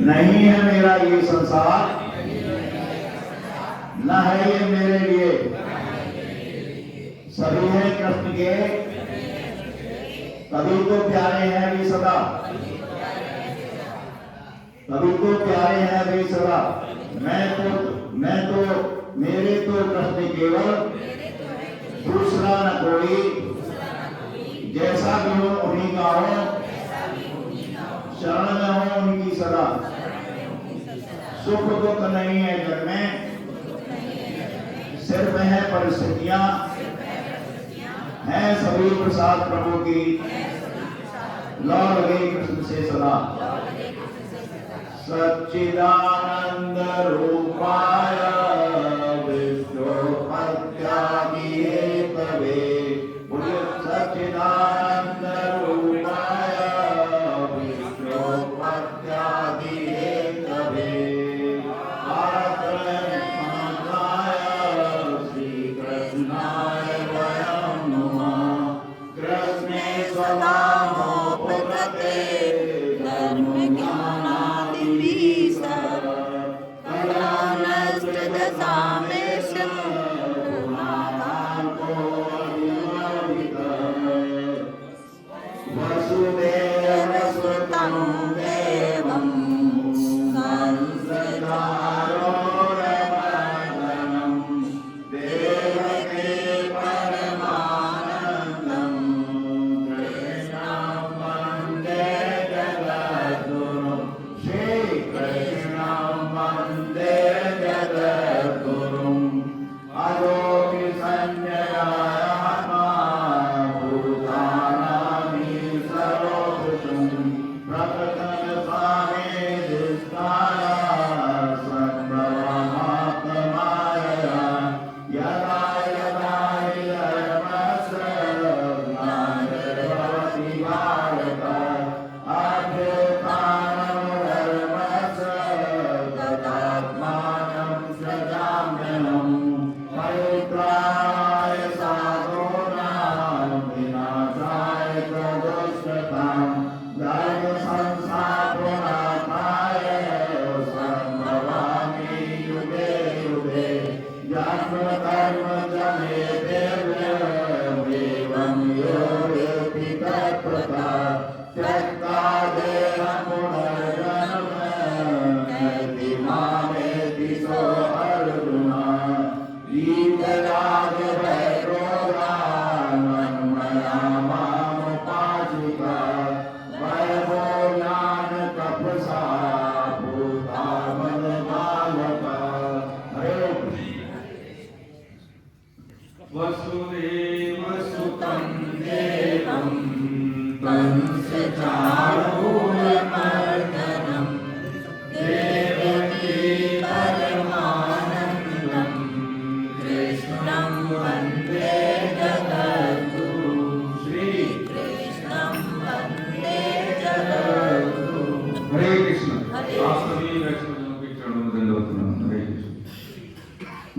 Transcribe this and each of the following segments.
नहीं है मेरा ये संसार, न है ये मेरे लिए, सभी है कृष्ण के, तभी तो प्यारे हैं वे सदा, तभी तो प्यारे हैं वे सदा। मैं तो मेरे तो कृष्ण केवल, दूसरा न कोई, जैसा भी हो उन्हीं का हो, शरण में हो उनकी सदा। सुख दुख नहीं है जग में, सिर्फ है परिस्थितियां, है सभी प्रसाद प्रभु की, लौ लगे कृष्ण से सदा। सच्चिदानंद रूपाय विष्णु पत्यागी तवे, बोलिए सच्चिदानंद रूपाय विष्णु पत्यागी तवे, श्री कृष्णाय वयं नमः। कृष्णे स्वनामो पुत्रते धर्म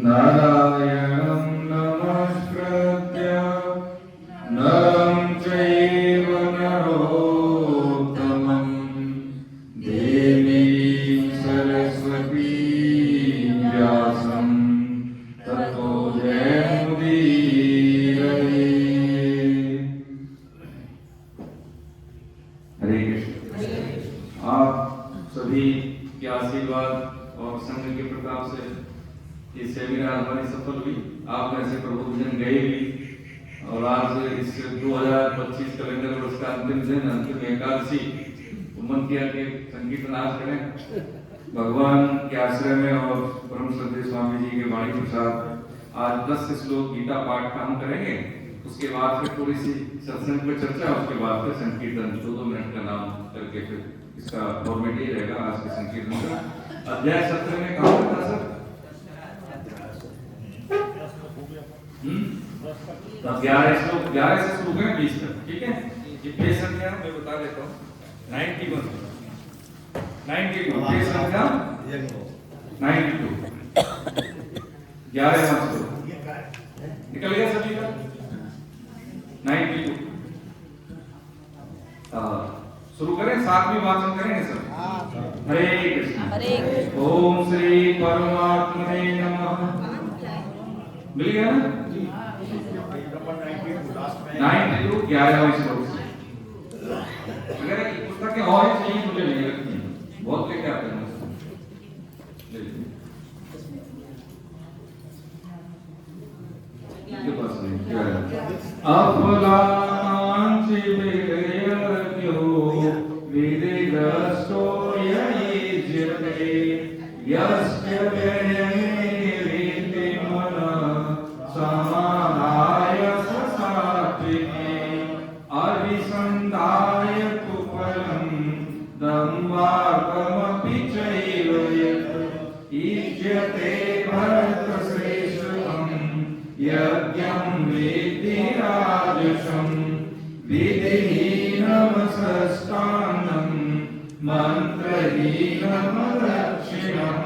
नारायणं नमस्कृत्य नरं चैव नरोत्तमं देवीं सरस्वतीं व्यासं ततो जयमुदीरये। हरे कृष्ण। आप सभी के आशीर्वाद और संघ के प्रताप से ये सेमिनार हमारी सफल हुई। आप में से प्रबोधन गए भी, और आज इस 2025 कैलेंडर वर्ष का अंतिम दिन, अंतिम एकादशी, मन किया कि संकीर्तन आज करें भगवान के आश्रय में और परम श्रद्धेय स्वामी जी के वाणी प्रसाद। आज 10 श्लोक गीता पाठ का हम करेंगे, उसके बाद फिर थोड़ी सी सत्संग पर चर्चा, उसके बाद फिर संकीर्तन 2-2 मिनट का नाम करके फिर इसका फॉर्मेट ये रहेगा आज के संकीर्तन का। अध्याय 17 में कहा था सर 11 श्लोक, 11 से शुरू करें 20 तक, ठीक है। ये पेज संख्या मैं बता देता हूँ 91 पेज संख्या 92 11वां श्लोक निकल गया सभी का 92। शुरू करें साथ में वाचन करेंगे सब। हरे कृष्ण। हरे कृष्ण। ओम श्री परमात्मने नमः। मिल गया ना? 92 11वां श्लोक से। अगर ये पुस्तकें और चाहिए मुझे नहीं लगती, बहुत लेके आते हैं ले लीजिए। इनके पास नहीं क्या है? अफलाकांक्षी विगयो विदिग्रस्तो ययिज्यते यस्य व्ययमेवेति मनः समाधाय सात्विके अभिसन्धाय तु फलं दम्भाकमपि चैव यत् इज्यते भरतश्रेष्ठं यज्ञं वेत्ति राजसं विधिहीनं सष्टाङ्गं मन्त्रहीनं दक्षिणं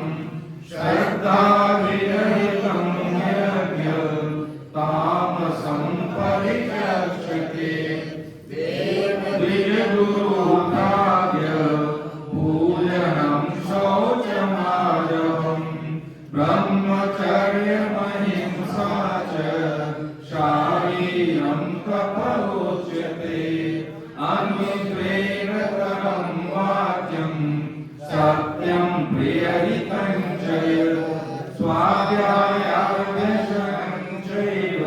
श्रद्धाविरहितं यज्ञं तामसं परिचक्षते द्विजगुरुप्राज्ञ पूजनं शौचमार्जवम् ब्रह्मचर्यमहिंसा च शारीरं तपोच्यते अनुद्वेन परं वाक्यं सत्यं प्रियहितं च स्वाध्यायाभ्यसनं चैव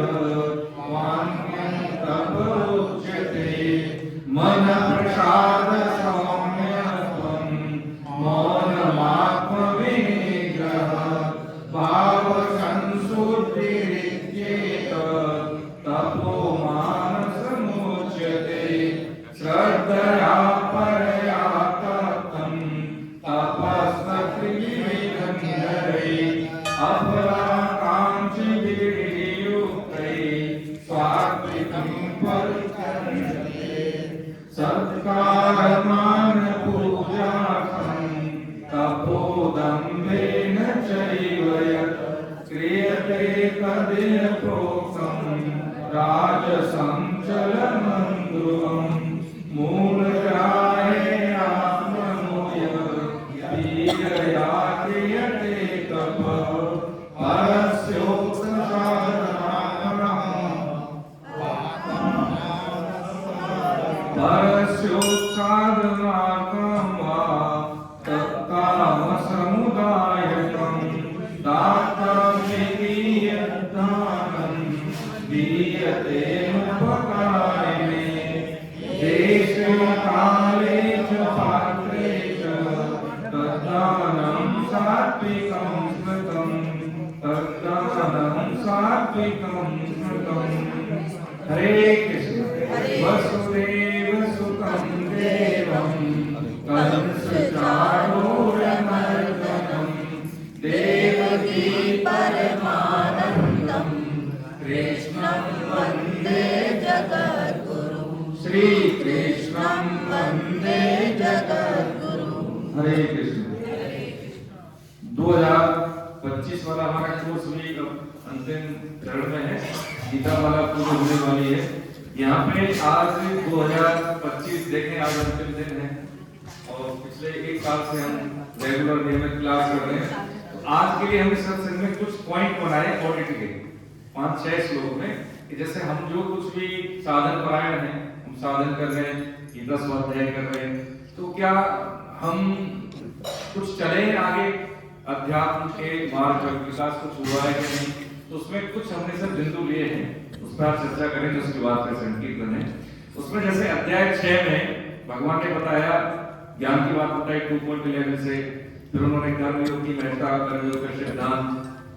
वाक्यं तपोच्यते मनःप्रसाद सौम्यत्वं मौनमात्मविनिग्रहः भावसंशुद्धिरित्येत तपो मानसमुच्यते श्रद्धया परया तप्तं तपस्तत्त्रिविधं नरै अफलाकाङ्क्षिभिर्युक्तैः सात्विकं परिचर्यते सत्कारमानपूजार्थं तपोदम्भेन चैव यत् क्रियते तदेव प्रोक्तं राजसं चलनं ध्रुवं मूलग्राहेणात्मनोय पीडया क्रियते तपः परस्योत्सादनार्थं वा तत्तामसमुदायकं दातव्यमिति यद्दानं दीयते उपकारिणे देशे काले च पात्रे च तद्दानं सात्विकं स्मृतं तद्दानं सात्विकं स्मृतं। हरे कृष्ण। वसुदेव सुतं देवं कंसचाणूरमर्दनं देवकी परमानन्दं कृष्णं वन्दे जगद्गुरुं। श्री कृष्णं वन्दे जगद्गुरुं। हरे कृष्ण। 2025 वाला हमारा कोर्स भी अंतिम चरण में है, गीता वाला पूरी होने वाली है। यहाँ पे आज 2025 देखें, आज अंतिम दिन है और पिछले एक साल से हम रेगुलर नियमित क्लास कर रहे हैं। तो आज के लिए हमने सत्संग में कुछ पॉइंट बनाए ऑडिट के 5-6 श्लोक में कि जैसे हम जो कुछ भी साधन परायण हैं, हम साधन कर रहे हैं, गीता स्वाध्याय कर रहे हैं, तो क्या हम कुछ चले आगे अध्यात्म के मार्ग पर, विकास कुछ हुआ है कि नहीं? तो उसमें कुछ हमने सब बिंदु लिए हैं, उस पर चर्चा करें तो उसके बाद फिर संकीर्तन है। उसमें जैसे अध्याय 6 में भगवान ने बताया, ज्ञान की बात बताई 2.11 से, फिर उन्होंने कर्म योग की महत्ता, कर्म योग का सिद्धांत,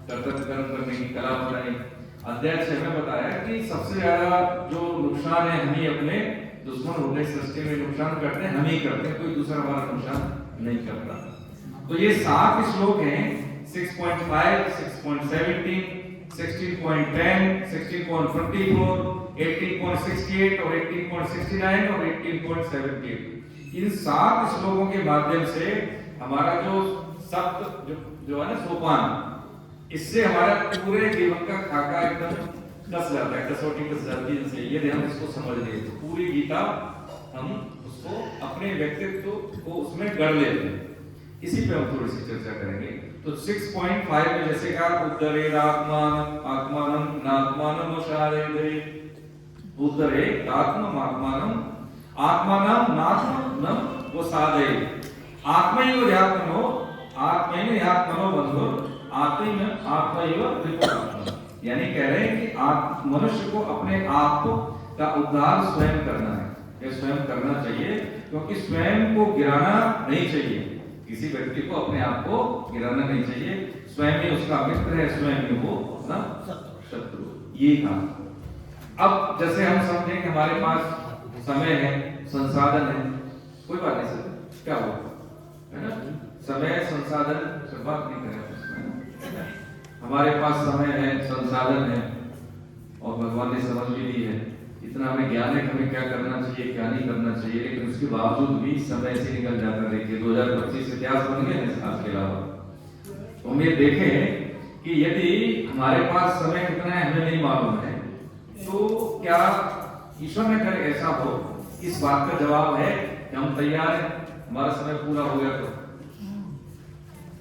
कर्तव्य कर्म करने की कला बताई। अध्याय 6 में बताया कि सबसे ज्यादा जो नुकसान है हम ही अपने दुश्मन होते सृष्टि में नुकसान करते हैं, हम ही करते हैं, कोई दूसरा हमारा नुकसान नहीं करता। तो ये 7 श्लोक हैं, 6.5, 6.17, 16.10, 16.44, 18.68 और 18.69 और 18.78। इन 7 श्लोकों के माध्यम से हमारा जो सप्त जो है ना सोपान, इससे हमारा पूरे जीवन का खाका एकदम कस जाता है, कसौटी कस जाती है। ये ध्यान इसको समझ लीजिए। तो पूरी गीता हम उसको अपने व्यक्तित्व को उसमें गढ़ लेते हैं। इसी पे हम थोड़ी सी चर्चा करेंगे। तो 6.5 में जैसे कहा उद्धरे आत्मान आत्मानं नात्मानं वशादये, उद्धरे आत्मम आत्मानं आत्मानं नात्मानं वशादये, आत्मैव ध्यात्मनो आत्मैव ध्यात्मनो बंधु आत्मैव त्रिपुरात्मा। यानी कह रहे हैं कि मनुष्य को अपने आप का उद्धार स्वयं करना है, यह स्वयं करना चाहिए, क्योंकि स्वयं को गिराना नहीं चाहिए। किसी व्यक्ति को अपने आप को गिराना नहीं चाहिए। स्वयं ही उसका मित्र है, स्वयं ही वो अपना शत्रु। ये कहा। अब जैसे हम समझें कि हमारे पास समय है, संसाधन है, कोई बात नहीं सर, क्या हुआ है ना, समय संसाधन से बात नहीं करें। हमारे पास समय है, संसाधन है, और भगवान ने समझ भी दी है, इतना हमें ज्ञान है कि हमें क्या करना चाहिए क्या नहीं करना चाहिए, लेकिन उसके बावजूद भी समय से निकल जाता है। देखिए 2025 इतिहास बन गया है आज के अलावा। तो हम ये देखें कि यदि हमारे पास समय कितना है हमें नहीं मालूम है, तो क्या ईश्वर ने करे ऐसा हो, इस बात का जवाब है कि हम तैयार हैं, हमारा समय पूरा हो गया तो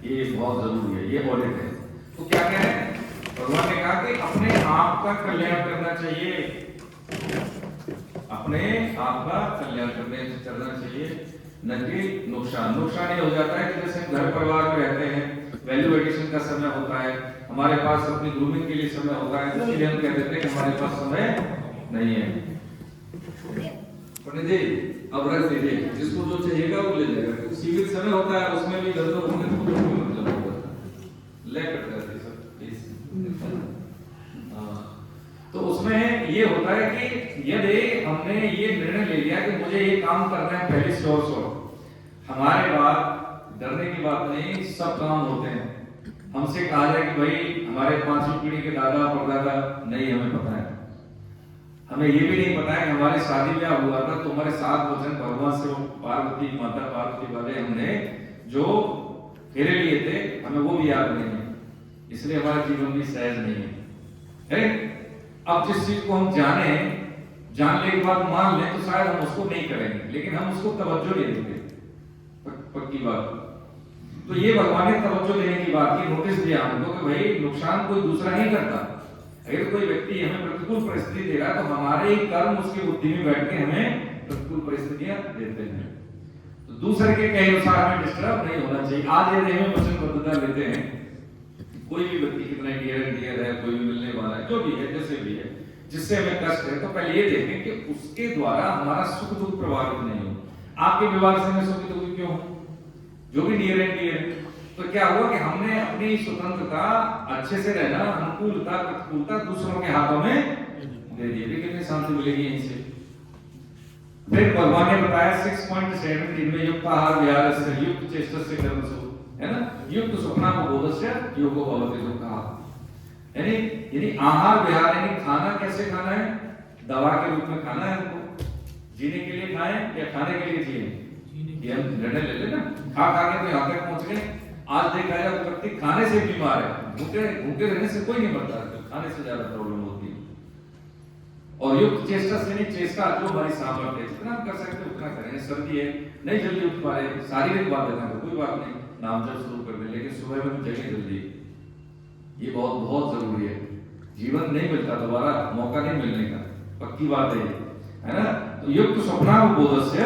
ये बहुत जरूरी है, ये ऑडिट है। तो क्या कह रहे हैं भगवान ने कहा कि अपने आप का कल्याण करना चाहिए, अपने आप का कल्याण करना चाहिए, न कि नुकसान। नुकसान ये हो जाता है कि जैसे घर परिवार में रहते हैं, वैल्यू एडिशन का समय होता है, हमारे पास अपनी ग्रूमिंग के लिए समय होता है, इसलिए हम कह देते हैं कि हमारे पास समय नहीं है। पंडित जी अब रख दीजिए, जिसको जो चाहिएगा वो ले जाएगा। सीमित समय होता है, उसमें भी गलत होंगे तो कोई मतलब नहीं होता, ले कट जाती सब। तो उसमें ये होता है कि यदि हमने ये निर्णय ले लिया कि मुझे ये काम करना है पहले से और हमारे बाद डरने की बात नहीं, सब काम होते हैं। हमसे कहा जाए कि भाई हमारे 5वीं पीढ़ी के दादा परदादा, नहीं हमें पता है, हमें ये भी नहीं पता है कि हमारे शादी ब्याह हुआ था तो हमारे 7 वचन भगवान से पार्वती माता पार्वती वाले हमने जो फेरे लिए थे हमें वो भी याद नहीं है, इसलिए हमारा जीवन भी सहज नहीं है। अब जिस चीज को हम जानने के बाद मान लें तो शायद हम उसको नहीं करेंगे, लेकिन हम उसको तवज्जो नहीं देंगे, पक्की बात। तो ये भगवान ने तवज्जो देने की बात की, नोटिस दिया हमको कि भाई नुकसान कोई दूसरा नहीं करता। अगर कोई व्यक्ति हमें प्रतिकूल परिस्थिति दे रहा तो हमारे ही कर्म उसकी बुद्धि में बैठ के हमें प्रतिकूल परिस्थितियां देते हैं। तो दूसरे के कहे अनुसार हमें डिस्टर्ब नहीं होना चाहिए। आज यदि हमें वचनबद्धता लेते हैं, कोई भी व्यक्ति कितना डियर है, कोई भी मिलने वाला है, जो भी है, जैसे भी है, जिससे हमें कष्ट है, तो पहले ये देखें कि उसके द्वारा हमारा सुख दुख प्रभावित नहीं हो। आपके विवाह से मैं सुख दुख क्यों हूं, जो भी नियर एंड डियर है। तो क्या हुआ कि हमने अपनी स्वतंत्रता, अच्छे से रहना, अनुकूलता प्रतिकूलता दूसरों के हाथों में दे दी। कितनी शांति मिलेगी यहीं से। फिर भगवान ने बताया 6.17 में युक्त आहार विहार से युक्त चेष्टा से कर्मसु, है ना, युक्त स्वप्ना बोधस्य योगो भवति जो कहा। यानी आहार विहार यानी खाना कैसे खाना है, दवा के रूप में खाना है हमको, जीने के लिए खाएं या खाने के लिए जिए, ये हम निर्णय ले लेना। खा के तो यहाँ तक पहुंच गए। आज देखा जाए व्यक्ति खाने से बीमार है, भूखे रहने से कोई नहीं मरता, खाने से ज्यादा प्रॉब्लम होती है। और युक्त चेष्टा से नहीं, चेष्टा जो हमारी सामर्थ्य है, जितना हम कर सकते उतना करें। सर्दी है, नहीं जल्दी उठ पा रहे, शारीरिक बात है तो कोई बात नहीं, नाम जब शुरू कर दें, लेकिन सुबह में जगह जल्दी, ये बहुत बहुत जरूरी है। जीवन नहीं मिलता दोबारा, मौका नहीं मिलने का, पक्की बात है ना। तो युक्त स्वप्ना बोधस्य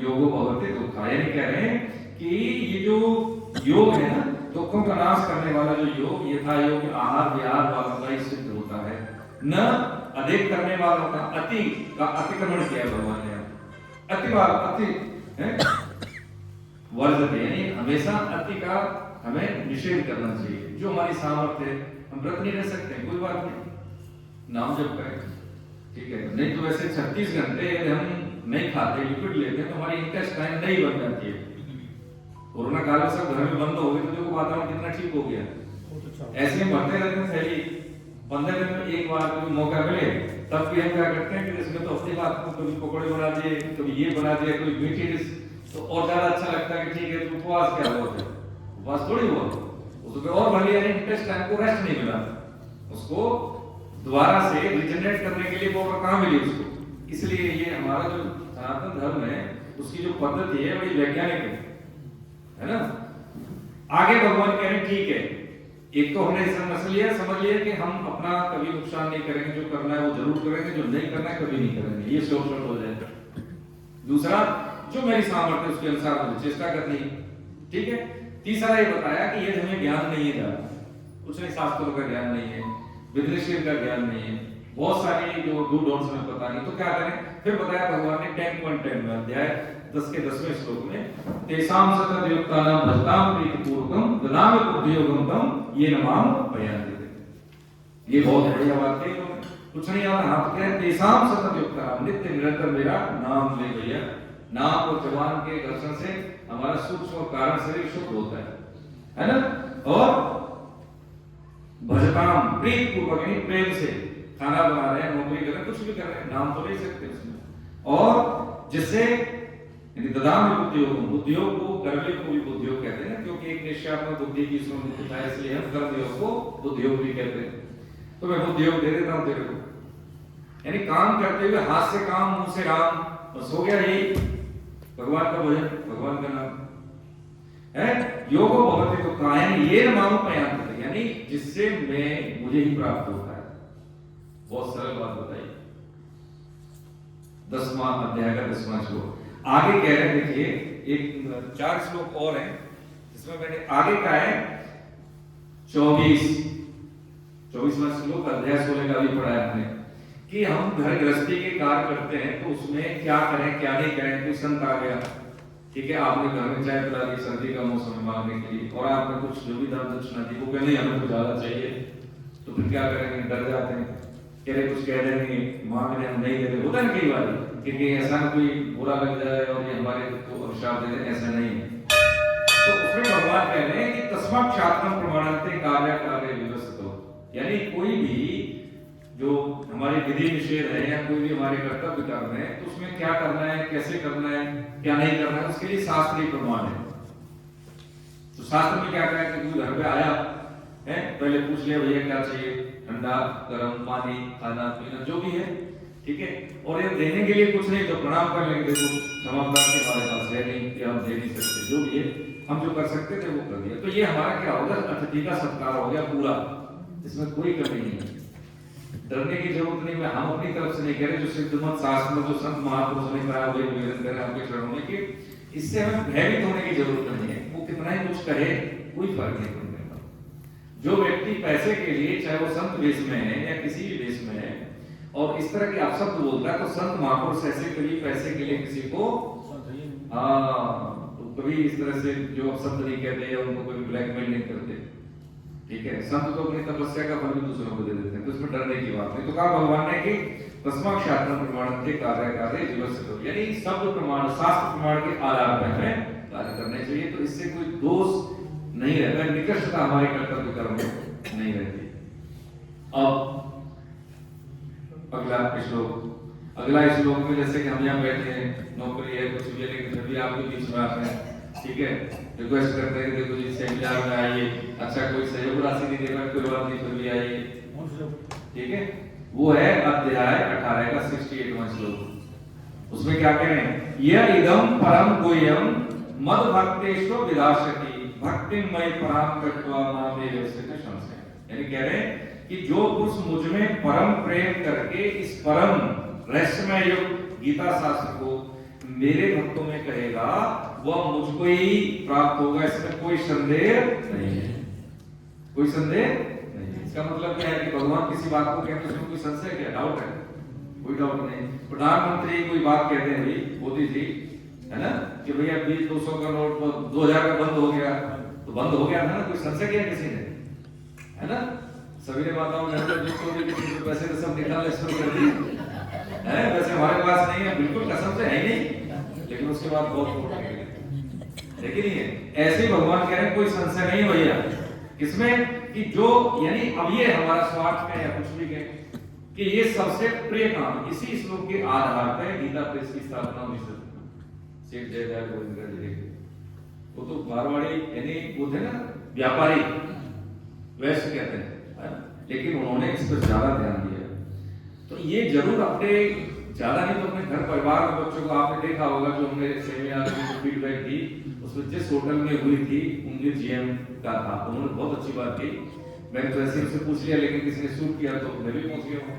योगो भवति दुःखा, यानी कह रहे हैं कि ये जो योग है ना, दुखों का नाश करने वाला जो योग, यथा योग आहार विहार वाला का सिद्ध होता है, न अधिक करने वालों का अति का अतिक्रमण किया भगवान ने। अति है वर्जते, यानी हमेशा अति का हमें निषेध करना चाहिए। जो हमारी सामर्थ्य है, हम व्रत नहीं रह सकते, कोई बात नहीं, नाम जप करें, ठीक है। नहीं तो वैसे 36 घंटे यदि हम नहीं खाते, लिक्विड लेते हैं, तो हमारी इंटेस्टाइन नहीं बन जाती है। कोरोना काल में सब घर में बंद हो गए तो देखो वातावरण कितना ठीक हो गया। ऐसे ही बढ़ते रहते हैं फैली, 15 दिन में एक बार कभी मौका मिले तब भी हम क्या करते हैं कि इसमें तो हफ्ते बाद कभी पकौड़े बना दिए, कभी ये बना दिया, कभी मीठी डिश, तो और ज्यादा अच्छा लगता है कि ठीक है। तो उपवास क्या हुआ, उपवास थोड़ी हुआ, उसको और भले इंटेस्टाइन को रेस्ट नहीं मिला, उसको दोबारा से रिजनरेट करने के लिए वो कहाँ मिली उसको। इसलिए ये हमारा जो सनातन धर्म है उसकी जो पद्धति है बड़ी वैज्ञानिक है ना। आगे भगवान कह रहे हैं ठीक है, एक तो हमने समझ लिया कि हम अपना कभी नुकसान नहीं करेंगे, जो करना है वो जरूर करेंगे, जो नहीं करना है कभी नहीं करेंगे, ये शॉर्ट हो जाएगा। दूसरा, जो मेरी सामर्थ्य उसके अनुसार मुझे चेष्टा करनी है, ठीक है। तीसरा ये बताया कि ये हमें ज्ञान नहीं है ज्यादा, कुछ नहीं, शास्त्रों का ज्ञान नहीं है, विदेशी का ज्ञान नहीं है, बहुत सारी जो डू डोंट्स में पता नहीं, तो क्या करें। फिर बताया भगवान ने 10.10 में अध्याय 10 के 10वें श्लोक में तेषां सतत युक्तानां भजतां प्रीतिपूर्वकं ददामि बुद्धियोगं तम ये नमाम पयांति। ये बहुत बढ़िया बात है। कुछ नहीं आता हाथ क्या है, तेषां सतत युक्तानां, नित्य निरंतर मेरा नाम ले भैया। नाम और जवान के दर्शन से हमारा सूक्ष्म और कारण शरीर शुद्ध होता है ना। और भजताम प्रीतिपूर्वक प्रेम से, खाना बना रहे हैं, नौकरी कर रहे हैं, कुछ भी कर रहे हैं, नाम तो ले सकते उसमें। और जिससे ददामि बुद्धियोगम, बुद्धियोग को कर्मयोग को भी बुद्धियोग कहते हैं, क्योंकि एक निश्चयात्मक बुद्धि की इसमें है, इसलिए हम कर्मयोग को बुद्धियोग भी कहते हैं। तो मैं बुद्धियोग दे देता हूं तेरे को, यानी काम करते हुए हाथ से काम, मुंह से राम, बस हो गया। यही भगवान का भजन, भगवान का नाम है। योगो भवति तो कायन ये नामो पयांति, यानी जिससे मैं मुझे ही प्राप्त होता है। बहुत सरल बात बताई। 10वां अध्याय का 10वां श्लोक आगे कह रहे हैं, देखिए एक 4 श्लोक और हैं जिसमें मैंने आगे कहा है 24वां श्लोक अध्याय 16 का भी पढ़ा है हमने, कि हम घर गृहस्थी के कार्य करते हैं तो उसमें क्या करें क्या नहीं करें। कोई संत आ गया, ठीक है, आपने घर में चाय पिला दी सर्दी का मौसम में मांगने के लिए, और आपने कुछ जो भी दान दक्षिणा दी, वो कहने हमें तो ज्यादा चाहिए, तो फिर क्या करेंगे, डर जाते हैं, कह रहे कुछ कह देंगे, मांगने हम नहीं दे रहे, होता है कई बार, क्योंकि ऐसा कोई बुरा लग जाए और ये हमारे को अभिशाप दे दे, ऐसा नहीं है। तो उसमें भगवान कह रहे हैं कि तस्मात् शास्त्रम प्रमाणन्ते कार्य कार्य विवस्वतो, यानी कोई भी जो हमारे विधि निषेध है या कोई भी हमारे कर्तव्य कर्म है, तो उसमें क्या करना है, कैसे करना है, क्या नहीं करना है, उसके लिए शास्त्रीय प्रमाण है। तो शास्त्र में क्या कहा है कि कोई घर पे आया है, पहले पूछ लिया भैया क्या चाहिए, ठंडा गर्म पानी खाना पीना जो भी है, ठीक है, और ये देने के लिए कुछ नहीं तो प्रणाम कर लेंगे, देखो क्षमा के हमारे पास है नहीं कि हम दे नहीं सकते, जो भी है हम जो कर सकते थे वो कर दिया। तो ये हमारा क्या होगा, अतिथि का सत्कार हो गया पूरा, इसमें कोई कमी नहीं है, डरने की जरूरत नहीं। मैं हम अपनी तरफ से नहीं कह रहे, जो सिद्धमत शास्त्र में जो संत महापुरुषों ने कहा वही निवेदन कर रहे हैं आपके चरणों में, कि इससे हमें भयभीत होने की जरूरत नहीं है। वो कितना ही कुछ कहे कोई फर्क नहीं पड़ता। जो व्यक्ति पैसे के लिए, चाहे वो संत वेश में है या किसी भी वेश में है, और इस तरह के अपशब्द बोलता है, तो संत महापुरुष ऐसे कभी पैसे के लिए किसी को तो कभी इस तरह से जो अपशब्द नहीं कहते या उनको कोई ब्लैकमेल नहीं करते, ठीक है। संत तो अपनी तपस्या का फल भी दूसरों को दे देते हैं, तो इसमें डरने की बात नहीं। तो कहा भगवान ने कि तस्मात् शास्त्रम प्रमाणन्ते कार्य कार्य विवस्वतो, यानी शब्द प्रमाण, शास्त्र प्रमाण के आधार पर हमें कार्य करने चाहिए, तो इससे कोई दोष नहीं रहता, निकृष्टता हमारे कर्तव्य कर्म में नहीं रहती। अब अगला श्लोक में जैसे कि हम यहाँ बैठे हैं, नौकरी है कुछ भी है, लेकिन फिर भी आपके बीच में आते हैं, ठीक है, रिक्वेस्ट करते हैं कि देखो जी सेमिनार में आइए, अच्छा कोई सहयोग राशि नहीं दे रहा, कोई बात नहीं, फिर भी आइए, ठीक है। वो है अध्याय 18 का 68वां श्लोक। उसमें क्या कह रहे हैं, यह इदम परम गुह्यम मद भक्तेषु विदास्यति भक्तिमय पराम कृत्वा मामे व्यस्यते संशय, यानी कह रहे हैं कि जो पुरुष मुझ में परम प्रेम करके इस परम रहस्यमय युक्त गीता शास्त्र को मेरे भक्तों में कहेगा, वह मुझको ही प्राप्त होगा, इसमें कोई संदेह नहीं है, कोई संदेह नहीं है। इसका मतलब क्या है कि भगवान किसी बात को कहते हैं उसमें कोई संशय क्या, डाउट है? कोई डाउट नहीं। प्रधानमंत्री कोई बात कहते हैं भाई मोदी जी, है ना, कि भैया 200 का नोट 2000 का बंद हो गया, तो बंद हो गया था ना, कोई संशय किया किसी ने, है ना। सभी माताओं ने पैसे तो सब निकालने शुरू कर दिए है, वैसे हमारे पास नहीं है, बिल्कुल कसम से है ही नहीं, लेकिन उसके बाद बहुत लेकिन नहीं है। ऐसे ही भगवान कह रहे हैं कोई संशय नहीं भैया, किसमें कि जो, यानी अब ये हमारा स्वार्थ में या कुछ भी कहें कि ये सबसे प्रिय काम, इसी श्लोक के आधार पर गीता प्रेस की स्थापना हुई। शेख जयदयाल गोविंद जी, वो तो मारवाड़ी यानी वो थे ना व्यापारी, वैसे कहते हैं, लेकिन उन्होंने इस पर ज्यादा ध्यान दिया। तो ये जरूर अपने ज्यादा नहीं तो अपने घर परिवार में बच्चों को आपने देखा होगा जो हमने सेमिनार में फीडबैक दी उसमें जिस होटल में हुई थी उनके जीएम का था, उन्होंने बहुत अच्छी बात की। मैंने तो ऐसे उनसे पूछ लिया लेकिन किसी ने शूट किया तो मैं भी पहुंच गया हूँ।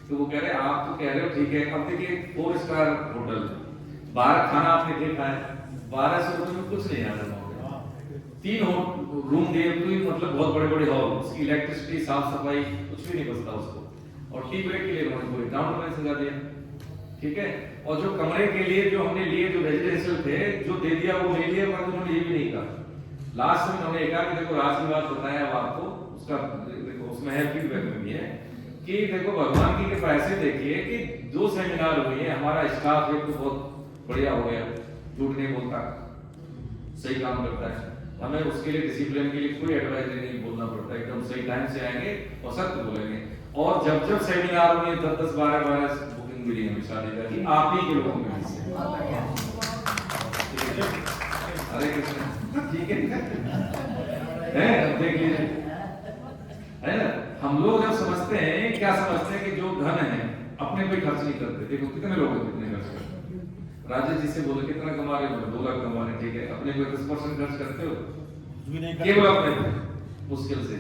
तो वो कह रहे आप तो कह रहे हो ठीक है, अब देखिए 4 स्टार होटल 12 खाना आपने देखा है, 1200 रुपये में कुछ नहीं आता। 3 रूम दिए तो मतलब बहुत बड़े बड़े हॉल, उसकी इलेक्ट्रिसिटी साफ सफाई कुछ भी नहीं बचता उसको, और टी ब्रेक के लिए उन्होंने पूरे डाउन में सजा दिया, ठीक है। और जो कमरे के लिए जो हमने लिए जो रेजिडेंशियल थे जो दे दिया वो ले लिया, पर उन्होंने ये भी नहीं कहा। लास्ट में उन्होंने कहा कि देखो राज की बात बताया अब आपको, उसका देखो उसमें है फीडबैक में भी है कि देखो भगवान की कृपा ऐसे देखिए कि 2 सेमिनार हुए हैं, हमारा स्टाफ एक तो बहुत बढ़िया हो गया, झूठ नहीं बोलता, सही काम करता है, हमें उसके लिए डिसिप्लिन के लिए कोई एडवाइजरी नहीं बोलना पड़ता, एकदम सही टाइम से आएंगे और सत्य बोलेंगे। और जब जब सेमिनार में 10-10 12 बुकिंग मिली हमें शादी का कि आप ही के लोगों में हरे कृष्ण, ठीक है देख लीजिए, है ना। हम लोग जब समझते हैं, क्या समझते हैं कि जो धन है अपने पे खर्च नहीं करते। देखो कितने लोग कितने खर्च करते हैं, राजेश जी से बोले कितना कमा रहे हो, 2 लाख कमा रहे, ठीक है, अपने पे 10% खर्च करते हो, केवल अपने पे, मुश्किल से,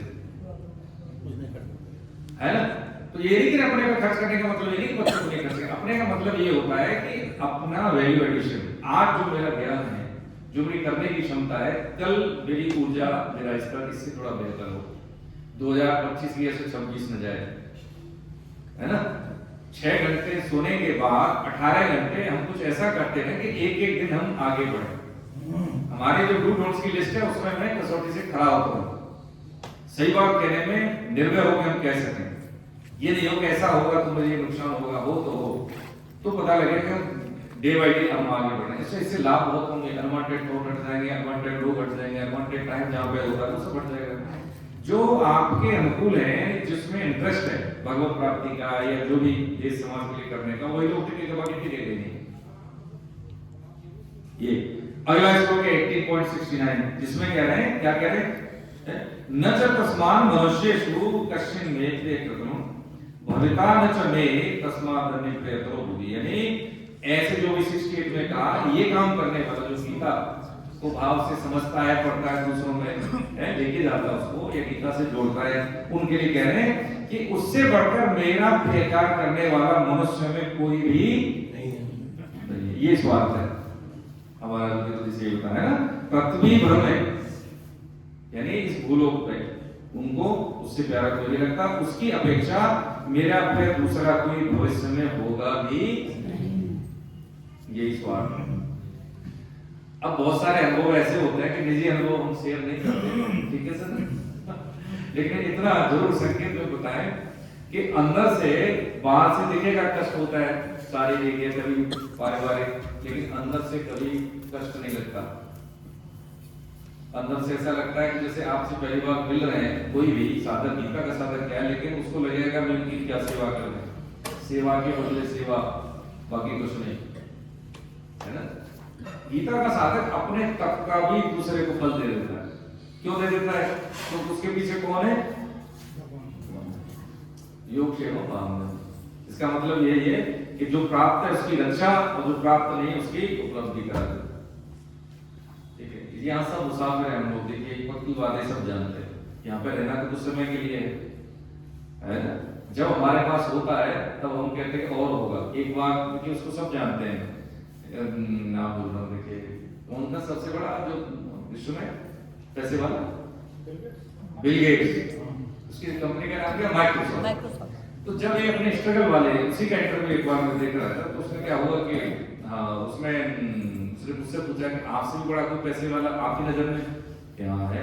है ना। तो ये नहीं कि अपने पे खर्च करने का मतलब ये नहीं कि बच्चों को नहीं खर्च करना, अपने का मतलब ये होता है कि अपना वैल्यू एडिशन, आज जो मेरा ज्ञान है, जो मेरी करने की क्षमता है, कल मेरी ऊर्जा, मेरा स्तर इससे थोड़ा बेहतर हो, 2025 की ऐसे 26 न जाए, है ना। 6 घंटे सोने के बाद 18 घंटे हम कुछ ऐसा करते हैं कि एक एक दिन हम आगे बढ़े। हमारे जो डू डोंट्स की लिस्ट है उसमें मैं कसौटी से खड़ा होता हूँ, सही बात कहने में निर्भय होकर हम कह सकें, ये नहीं हो कि ऐसा होगा तो मुझे नुकसान होगा, हो तो पता लगेगा डे बाय डे हम आगे बढ़ रहे हैं। इससे लाभ बहुत होंगे, अनवांटेड थॉट हट जाएंगे, अनवांटेड लोग हट जाएंगे, अनवांटेड टाइम जहाँ पे होता है वो सब हट जाएगा। जो आपके अनुकूल है, जिसमें इंटरेस्ट है भगवत प्राप्ति का या जो भी देश समाज के लिए करने का, वही लोग टिके दबा के दे देंगे। ये अगला श्लोक है 18.69, जिसमें कह रहे हैं, क्या कह रहे हैं, न च तस्मान् मनुष्येषु कश्चिन् मे कृतं भविता न च मे तस्मात् अन्ये प्रयतो भुवि। यानी ऐसे जो भी 68 में कहा, ये काम करने वाला जो गीता को भाव से समझता है, पढ़ता है, दूसरों में लेके जाता है उसको, या गीता से जोड़ता है, उनके लिए कह रहे हैं कि उससे बढ़कर मेरा प्रचार करने वाला मनुष्य में कोई भी नहीं। ये स्वार्थ है हमारा, जो जिसे होता है ना पृथ्वी भ्रम है, यानी इस भूलोक पे उनको उससे प्यारा कोई नहीं लगता, उसकी अपेक्षा मेरा फिर दूसरा कोई भविष्य में होगा भी, यही स्वार्थ है। अब बहुत सारे अनुभव ऐसे होते हैं कि निजी अनुभव हम शेयर नहीं करते, ठीक है सर, लेकिन इतना जरूर संकेत में बताएं कि अंदर से, बाहर से दिखेगा कष्ट होता है, शारीरिक या कभी पारिवारिक, लेकिन अंदर से कभी कष्ट नहीं लगता। अंदर से ऐसा लगता है कि जैसे आपसे पहली बार मिल रहे हैं, कोई भी साधक, गीता का साधक क्या है, लेकिन उसको लगेगा मैं इनकी क्या सेवा कर रहे हैं, सेवा के बदले सेवा, बाकी कुछ नहीं, है ना। गीता का साधक अपने तप का भी दूसरे को फल दे देता है। क्यों दे देता है? तो उसके पीछे कौन है? योग क्षेम पावनं। इसका मतलब यही है कि जो प्राप्त है उसकी रक्षा और जो प्राप्त नहीं उसकी उपलब्धि करा दे। ठीक है, यहाँ सब मुसाफिर हैं हम लोग, देखिए पक्की बातें सब जानते हैं, यहाँ पे रहना तो कुछ समय के लिए है ना। जब हमारे पास होता है तब हम कहते हैं और होगा। एक बार देखिए उसको सब जानते हैं, नाम बोल रहा हूँ, देखिए उनका सबसे बड़ा जो विश्व में पैसे वाला बिल गेट्स, उसकी कंपनी का नाम क्या, माइक्रोसॉफ्ट। तो जब ये अपने स्ट्रगल वाले उसी का इंटरव्यू एक बार मैं देख रहा था, तो उसमें क्या हुआ कि हाँ उसमें सिर्फ उससे पूछा कि आपसे भी बड़ा कोई पैसे वाला आपकी नजर में क्या है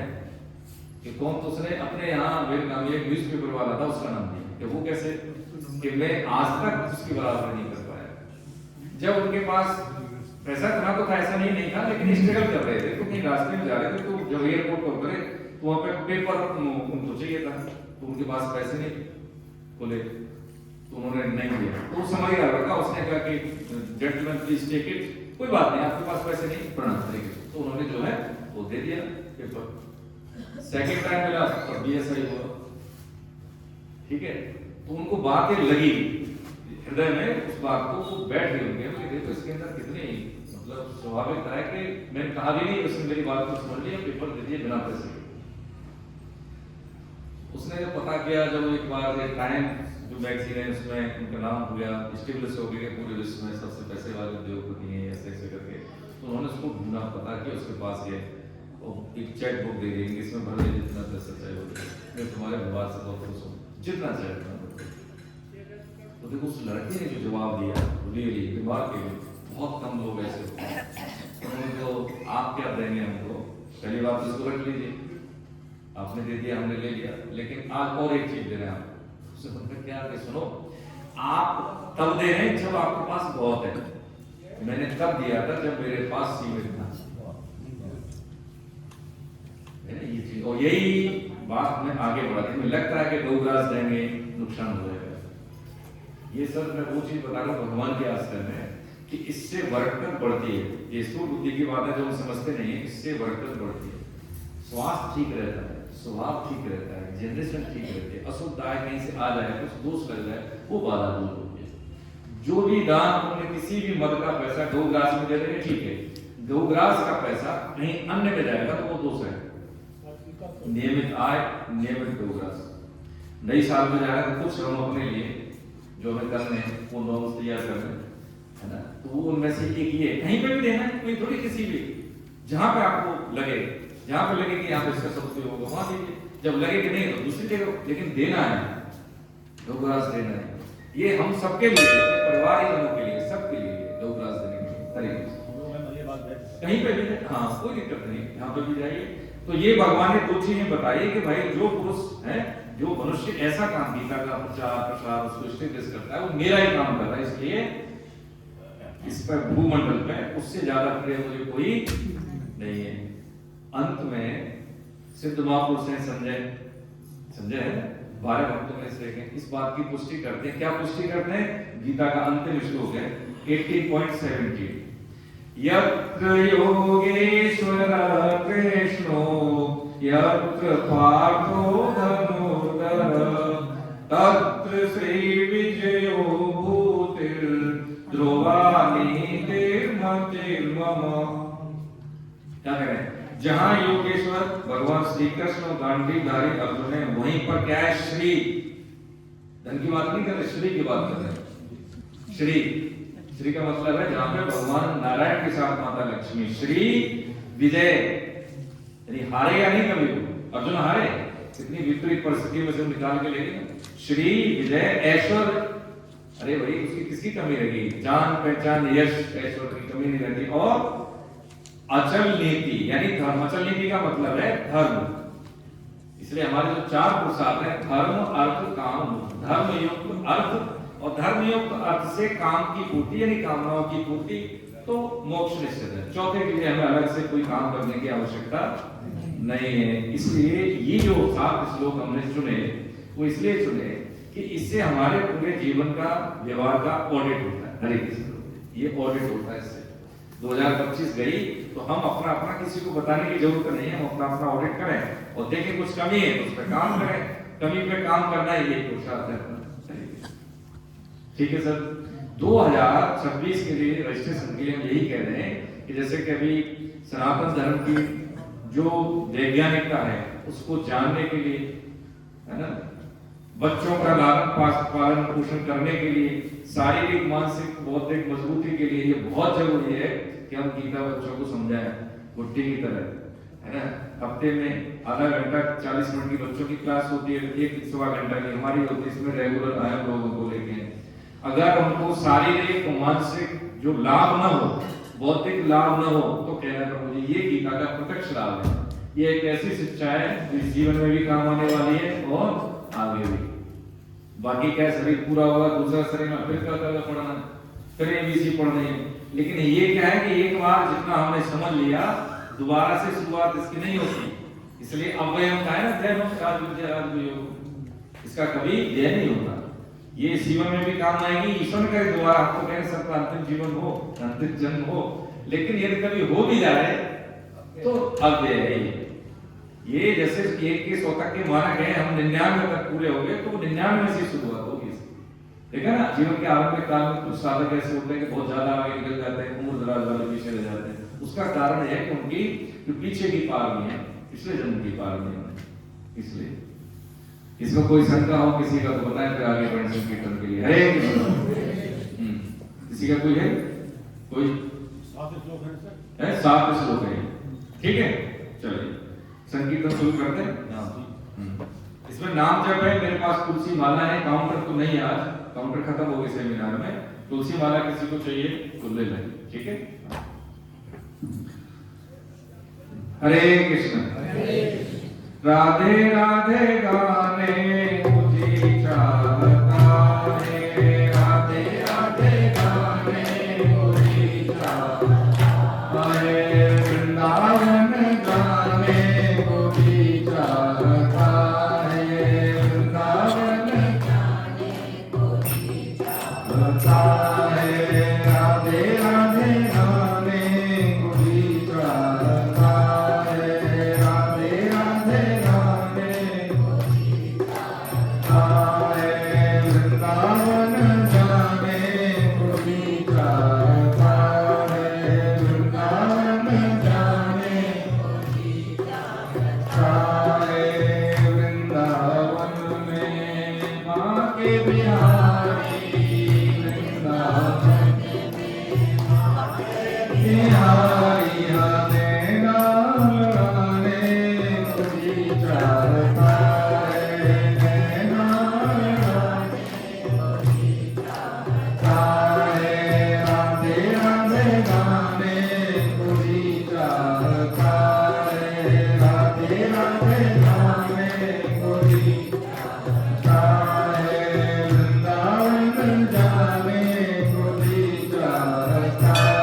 कि कौन, तो उसने अपने यहाँ मेरे नाम एक न्यूज़पेपर वाला था उसका नाम दिया कि वो कैसे, कि मैं आज तक उसकी बराबर नहीं कर पाया। जब उनके पास पैसा था तो ऐसा नहीं था, लेकिन स्ट्रगल कर रहे थे, तो कहीं रास्ते में जा रहे थे, तो जब एयरपोर्ट पर उतरे तो वहाँ पे पेपर उनको चाहिए था, तो उनके पास पैसे नहीं बोले, तो उन्होंने नहीं दिया। तो उस समय क्या लड़का, उसने कहा कि जेंटलमैन प्लीज टेक इट, कोई बात नहीं आपके पास पैसे नहीं, प्रणाम करेंगे। तो उन्होंने जो है वो दे दिया पेपर। सेकंड टाइम मिला तब भी ऐसा ही हुआ, ठीक है। तो उनको बातें लगी, हृदय में उस बात को वो बैठ गई होंगे कि देखो इसके अंदर कितनी मतलब स्वाभाविक है कि मैंने कहा भी नहीं, उसने मेरी बात को समझ लिया, पेपर दे दिए बिना पैसे। उसने जब पता किया, जब एक बार टाइम जो मैगजीन है उसमें उनका नाम हो गया, स्टेबलिश हो गया पूरे विश्व में सबसे पैसे वाले उद्योगपति हैं ऐसे ऐसे करके, तो उन्होंने उसको ढूंढा, पता किया, उसके पास ये एक चेक बुक दे देंगे, इसमें भर दे जितना पैसा चाहिए होगा, मैं तुम्हारे व्यवहार से बहुत खुश हूँ, जितना चाहिए उतना भर दे। तो देखो उस लड़के ने जो जवाब दिया, रियली दिमाग के लिए बहुत कम लोग ऐसे होते हैं। तो आप क्या देंगे हमको, पहली बात तो इसको रख लीजिए, आपने दे दिया हमने ले लिया, लेकिन आज और एक चीज दे रहे हैं आप। उससे मतलब क्या है, सुनो, आप तब दे रहे हैं जब आपके पास बहुत है। मैंने तब दिया था जब मेरे पास सीमित था, है ना ये चीज। और यही बात में आगे बढ़ाती है, लगता है कि 2 ग्लास देंगे नुकसान हो जाएगा। ये सर मैं वो चीज बता रहा हूँ भगवान के आश्रय में कि इससे बरकत बढ़ती है। ये स्थूल बुद्धि की बात है जो हम समझते नहीं है, इससे बरकत बढ़ती है, स्वास्थ्य ठीक रहता है, स्वभाव ठीक रहता है, जनरेशन ठीक रहती है, अशुद्ध आय कहीं से आ जाए, कुछ दोष लग जाए, वो बाधा दूर होती है। जो भी दान पुण्य किसी भी मद का पैसा 2 ग्लास में दे रहे ठीक है, 2 ग्लास का पैसा कहीं अन्य में जाएगा तो वो दोष है। नियमित आय, नियमित 2 ग्लास। नई साल में जाएगा तो कुछ हम अपने लिए जो हमें करने हैं वो नॉर्म्स तैयार करने, है ना, तो वो उनमें से एक ये कहीं पे भी देना है, कोई थोड़ी किसी भी जहां पे आपको लगे, जहां पे लगे कि यहाँ पे इसका सदुपयोग होगा वहां दीजिए, जब लगे कि नहीं तो दूसरी जगह, लेकिन देना है, 2 ग्लास देना है। ये हम सबके लिए, परिवारजनों के लिए, सबके लिए 2 ग्लास देने के कहीं पे भी, हाँ कोई दिक्कत नहीं, यहाँ पे भी जाइए। तो ये भगवान ने 2 चीजें बताई कि भाई जो पुरुष है, जो मनुष्य ऐसा काम गीता का प्रचार प्रसार उसको स्टेब्लिश करता है, वो मेरा ही काम कर रहा है, इसलिए इस पर भूमंडल पे उससे ज्यादा प्रिय मुझे कोई नहीं है। अंत में सिद्ध महापुरुष हैं संजय है 12 भक्तों में से इस बात की पुष्टि करते हैं। क्या पुष्टि करते हैं? गीता का अंतिम श्लोक है 18.17, यत्र योगेश्वर कृष्णो यत्र पार्थो धनुर्धर तत्र श्री विजयो भूतिर् ध्रुवानी मम। क्या कह रहे हैं? जहां योगेश्वर भगवान श्री कृष्ण गांडीवधारी अर्जुन है, वहीं पर क्या है? श्री। धन की बात नहीं कर रहे, श्री की बात कर रहे हैं। श्री का मतलब है जहां पे भगवान नारायण के साथ माता लक्ष्मी, श्री विजय, यानी हारे या नहीं कभी को अर्जुन हारे, कितनी विपरीत परिस्थितियों में से निकाल के ले गए। श्री विजय ऐश्वर्य, अरे भाई उसकी किसकी कमी रहेगी? जान पहचान यश ऐश्वर्य की कमी नहीं रहती। और अचल नीति यानी धर्म। अचल नीति का मतलब है धर्म। इसलिए हमारे जो 4 पुरुषार्थ हैं, धर्म अर्थ काम, धर्म युक्त अर्थ, और धर्म युक्त अर्थ से काम की पूर्ति यानी कामनाओं की पूर्ति, तो मोक्ष निश्चित है। चौथे के लिए हमें अलग से कोई काम करने की आवश्यकता नहीं है। इसलिए ये जो 7 श्लोक हमने चुने वो इसलिए चुने कि इससे हमारे पूरे जीवन का व्यवहार का ऑडिट होता है। हरे कृष्ण, ये ऑडिट होता है। इससे 2025 गई तो हम अपना किसी को बताने की जरूरत नहीं है, हम अपना ऑडिट करें और देखें कुछ कमी है तो उस पर काम करें। कमी पे काम करना ही ये पुरुषार्थ है। ठीक है सर। 2026 के लिए रजिस्ट्रेशन के लिए हम यही कह रहे हैं कि जैसे कि अभी सनातन धर्म की जो वैज्ञानिकता है उसको जानने के लिए, है ना, बच्चों का लालन पालन पोषण करने के लिए, शारीरिक मानसिक बौद्धिक मजबूती के लिए ये बहुत जरूरी है कि हम गीता बच्चों को समझाएं गुट्टी की तरह, है ना। हफ्ते में आधा घंटा 40 मिनट की बच्चों की क्लास होती है, 1-1.25 घंटा की हमारी होती है। इसमें रेगुलर आए लोगों को लेके अगर हमको शारीरिक मानसिक जो लाभ न हो, बौद्धिक लाभ न हो, तो कहना था मुझे ये गीता का प्रत्यक्ष लाभ है। ये एक ऐसी शिक्षा है जो इस जीवन में भी काम आने वाली है और आगे भी। बाकी क्या शरीर पूरा होगा, दूसरा शरीर में फिर क्या पढ़ना, फिर एबीसी पढ़नी है। लेकिन ये क्या है कि एक बार जितना हमने समझ लिया दोबारा से शुरुआत इसकी नहीं होती। इसलिए अव्ययम का है ना, जय इसका कभी व्यय नहीं होता। ये जीवन में भी काम आएगी, ईश्वर करे दोबारा आपको कह सकता अंतिम जीवन हो, अंतिम जन्म हो, लेकिन यदि कभी हो भी जाए तो अव्यय है। ये जैसे 1 के 100 तक के मानक है, हम 99 तक पूरे हो गए तो 99 से शुरुआत होगी। देखा ना, जीवन के आरंभिक काल में कुछ साधक ऐसे होते हैं कि बहुत ज्यादा आगे निकल जाते हैं, उम्र दराज वाले पीछे रह जाते हैं। उसका कारण है कि उनकी जो पीछे की पारमी है, पिछले जन्म की पारमी है। इसलिए इसमें कोई शंका हो किसी का तो बताएं, फिर आगे बढ़े संकीर्तन के लिए। हरे कृष्ण। किसी का कोई है? कोई 7 श्लोक है, ठीक है। चलिए संकीर्तन शुरू करते हैं। इसमें नाम जप है, मेरे पास तुलसी माला है, काउंटर तो नहीं है आज, काउंटर खत्म हो गए सेमिनार में। तुलसी माला किसी को चाहिए तो ले लें, ठीक है। हरे कृष्ण। राधे राधे गाने मुझे चाहता है, राधे राधे गाने मुझे चाहता है, वृंदावन गाने मुझे चाहता है, वृंदावन गाने मुझे चाहता है, राधे राधे गाने मुझे चाहता है, राधे राधे गाने मुझे चाहता है, वृंदावन जाने मुझे चाहता है, वृंदावन जाने मुझे चाहता है, वृंदावन में माँ के बिहारी, वृंदावन में माँ के बिहारी आने नाम गाने मुझे चाहता है, नाम गाने मुझे चाहता है, राधे राधे गाने मुझे चाहता है, राधे राधे गाने मुझे चाहता है, वृंदावन जाने मुझे चाहता है,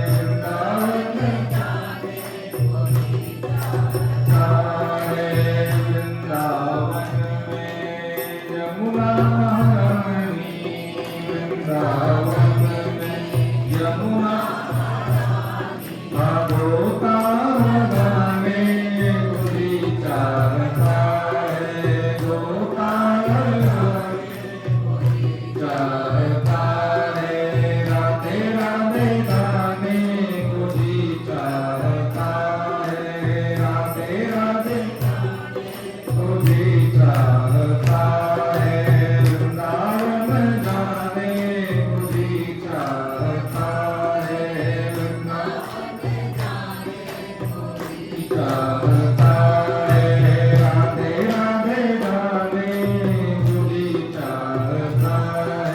वृंदावन जाने मुझे चाहता है, वृंदावन में यमुना रानी, वृंदावन में यमुना गोता गाने मुझे चाहता है, गोता गाने मुझे चाहता है, राधे राधे गाने मुझे चाहता है, राधे राधे गाने मुझे चाहता है, वृंदावन जाने मुझे चाहता है, वृंदावन जाने मुझे चाहता है, राधे राधे गाने मुझे चाहता है,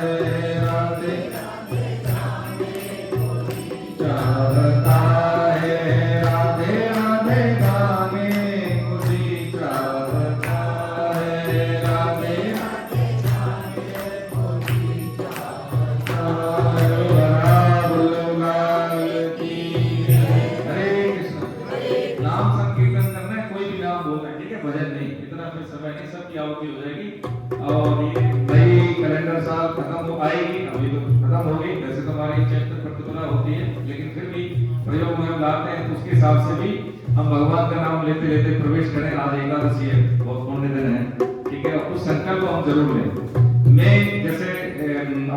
राधे राधे गाने मुझे चाहता है, राधे राधे गाने मुझे चाहता है, राधे राधे गाने मुझे चाहता है, बोलो लाल की जय। हरे कृष्ण। नाम संकीर्तन करना है, कोई भी नाम बोलना है, ठीक है, भजन नहीं, इतना फिर समय नहीं, सबकी आहुति हो जाएगी। और ये नई कैलेंडर साल खत्म हो आएगी, अभी तो खत्म हो गई, वैसे तो हमारी चैत्र प्रतिपदा होती है, लेकिन फिर भी प्रयोग में हम लाते हैं, तो उसके हिसाब से भी हम भगवान का नाम लेते लेते प्रवेश करें। आज एकादशी है, बहुत पुण्य दिन है, ठीक है। और कुछ संकल्प हम जरूर लें। मैं जैसे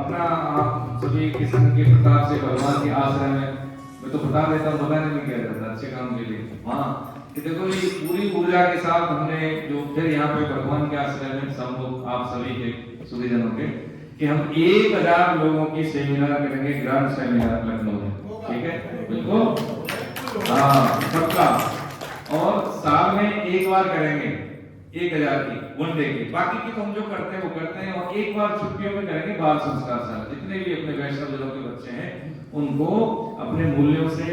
अपना आप सभी के संग के प्रताप से भगवान के आश्रय में, मैं तो बता देता हूँ, बताने में क्या रहता, अच्छे काम के लिए। हाँ, कि देखो ये पूरी ऊर्जा के साथ हमने जो फिर यहाँ पे भगवान के आश्रय में सब लोग, आप सभी के सुधीजनों के, कि हम 1000 लोगों की सेमिनार करेंगे, ग्रांड सेमिनार लखनऊ में, ठीक है, बिल्कुल, हाँ पक्का। और साल में एक बार करेंगे 1000 की, वन डे की, बाकी की तो हम जो करते हैं वो करते हैं। और एक बार छुट्टियों में करेंगे बाल संस्कार शाला, जितने भी अपने वैष्णव जनों के बच्चे हैं उनको अपने मूल्यों से,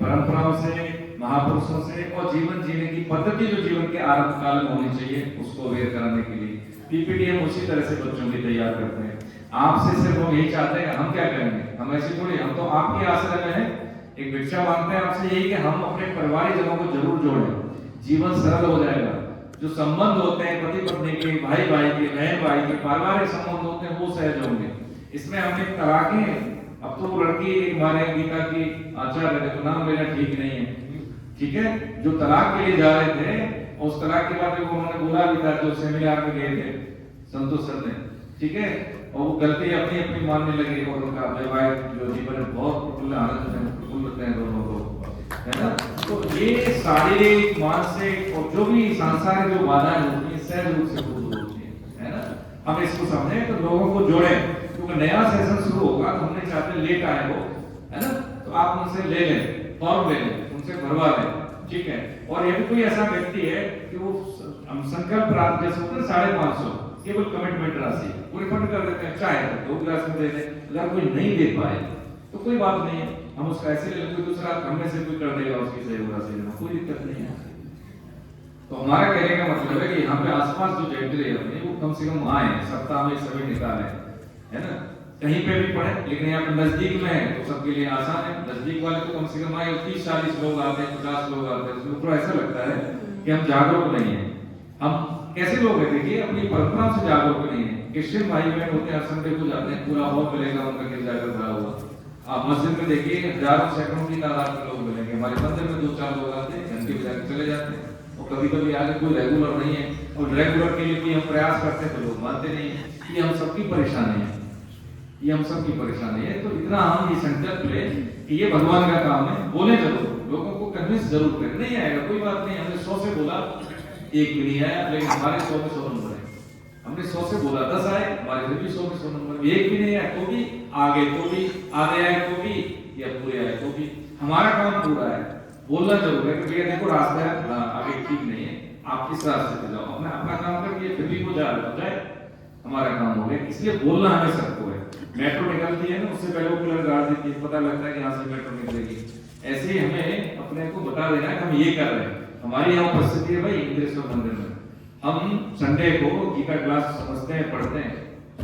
परंपराओं से, महापुरुषों से और जीवन जीने की पद्धति जो जीवन के आरंभ काल में होनी चाहिए उसको अवेयर कराने के लिए पीपीटी हम उसी तरह से बच्चों की तैयार करते हैं। आपसे सिर्फ हम यही चाहते हैं, हम क्या करेंगे, हम ऐसे थोड़ी, हम तो आपके आश्रय में हैं, एक भिक्षा मांगते हैं आपसे यही कि हम अपने परिवारिक जनों को जरूर जोड़ें, जीवन सरल हो जाएगा। जो संबंध होते हैं पति पत्नी के, भाई भाई के, बहन भाई के, पारिवारिक संबंध होते हैं वो सहज होंगे। इसमें हमने तलाकें, अब तो लड़की हमारे गीता की आचार्य है, तो नाम लेना ठीक नहीं है, ठीक है, जो तलाक के लिए जा रहे थे और उस तलाक के बाद उन्होंने बोला भी था, जो सेमिनार में गए थे संतोष सर ने, ठीक है, और वो गलती अपनी अपनी मानने लगे और उनका वैवाहिक जो जीवन है बहुत प्रफुल्ल आनंद में प्रफुल्ल हैं दोनों लोग, है ना। तो ये शारीरिक मानसिक और जो भी सांसारिक जो बाधाएं होती है सहज रूप से दूर होती है ना। हम इसको समझे तो लोगों को जोड़े, क्योंकि नया सेशन शुरू होगा तो हमने चाहते लेट आए वो, है ना, तो आप उनसे ले लें, फॉर्म ले लें, उनसे भरवा लें, ठीक है। और यदि कोई ऐसा व्यक्ति है कि वो हम संकल्प रात जैसे होता है 550 केवल कमिटमेंट राशि वो रिफंड कर देते हैं, चाहे 2 गिलास में दे दें। अगर कोई नहीं दे पाए तो कोई बात नहीं है, हम उसका ऐसे ले लेंगे, कोई दूसरा हम में से कोई कर देगा उसकी सही राशि देना, कोई दिक्कत नहीं है। तो हमारा कहने का मतलब है कि यहाँ पे आसपास जो जयंती है अपनी वो कम से कम आए, सप्ताह में समय निकालें, है ना। कहीं पे भी पढ़े, लेकिन यहाँ पे नजदीक में है तो सबके लिए आसान है। नजदीक वाले तो कम से कम आए 30-40 लोग आते हैं, 50 लोग आते हैं, उसमें थोड़ा ऐसा लगता है कि हम जागरूक नहीं है। हम कैसे लोग हैं, देखिए अपनी परंपरा से जागरूक नहीं है। क्रिश्चियन भाई बहन होते हैं, संडे को जाते हैं, पूरा हॉल मिलेगा उनका गिरजाघर भरा हुआ। आप मस्जिद में देखिए हजारों सैकड़ों की तादाद में लोग मिलेंगे। हमारे मंदिर में 2-4 लोग आते हैं, घंटे बजा के चले जाते हैं, और कभी कभी आगे कोई रेगुलर नहीं है, और रेगुलर के लिए भी हम प्रयास करते हैं तो लोग मानते नहीं है। ये हम सबकी परेशानी है, ये हम सबकी परेशानी है। तो इतना हम ये संकल्प ले कि ये भगवान का काम है, बोले जरूर, लोगों को कन्विंस जरूर करें। नहीं आएगा कोई बात नहीं, हमने 100 से बोला 1 भी नहीं आया, लेकिन हमारे 100 में 100 नंबर है। हमने 100 से बोला 10 आए, हमारे फिर भी 100 में 100 नंबर। 1 भी नहीं आया तो भी, आगे तो भी, आधे आए तो भी, या पूरे आए तो भी, हमारा काम पूरा है। बोलना जरूर है कि भैया देखो रास्ता है आगे ठीक नहीं है, आप इस रास्ते पे जाओ, हमने अपना काम कर दिया, फिर भी वो जा जाए, हमारा काम हो गया। इसलिए बोलना हमें सबको है। मेट्रो निकलती है ना, उससे पहले वो कलर गाड़ देती है, पता लगता है कि यहाँ से मेट्रो निकलेगी। ऐसे ही हमें अपने को बता देना है कि हम ये कर रहे हैं। हमारी यहाँ उपस्थिति है भाई इंद्रेश्वर मंदिर में, हम संडे को गीता क्लास समझते हैं, पढ़ते हैं,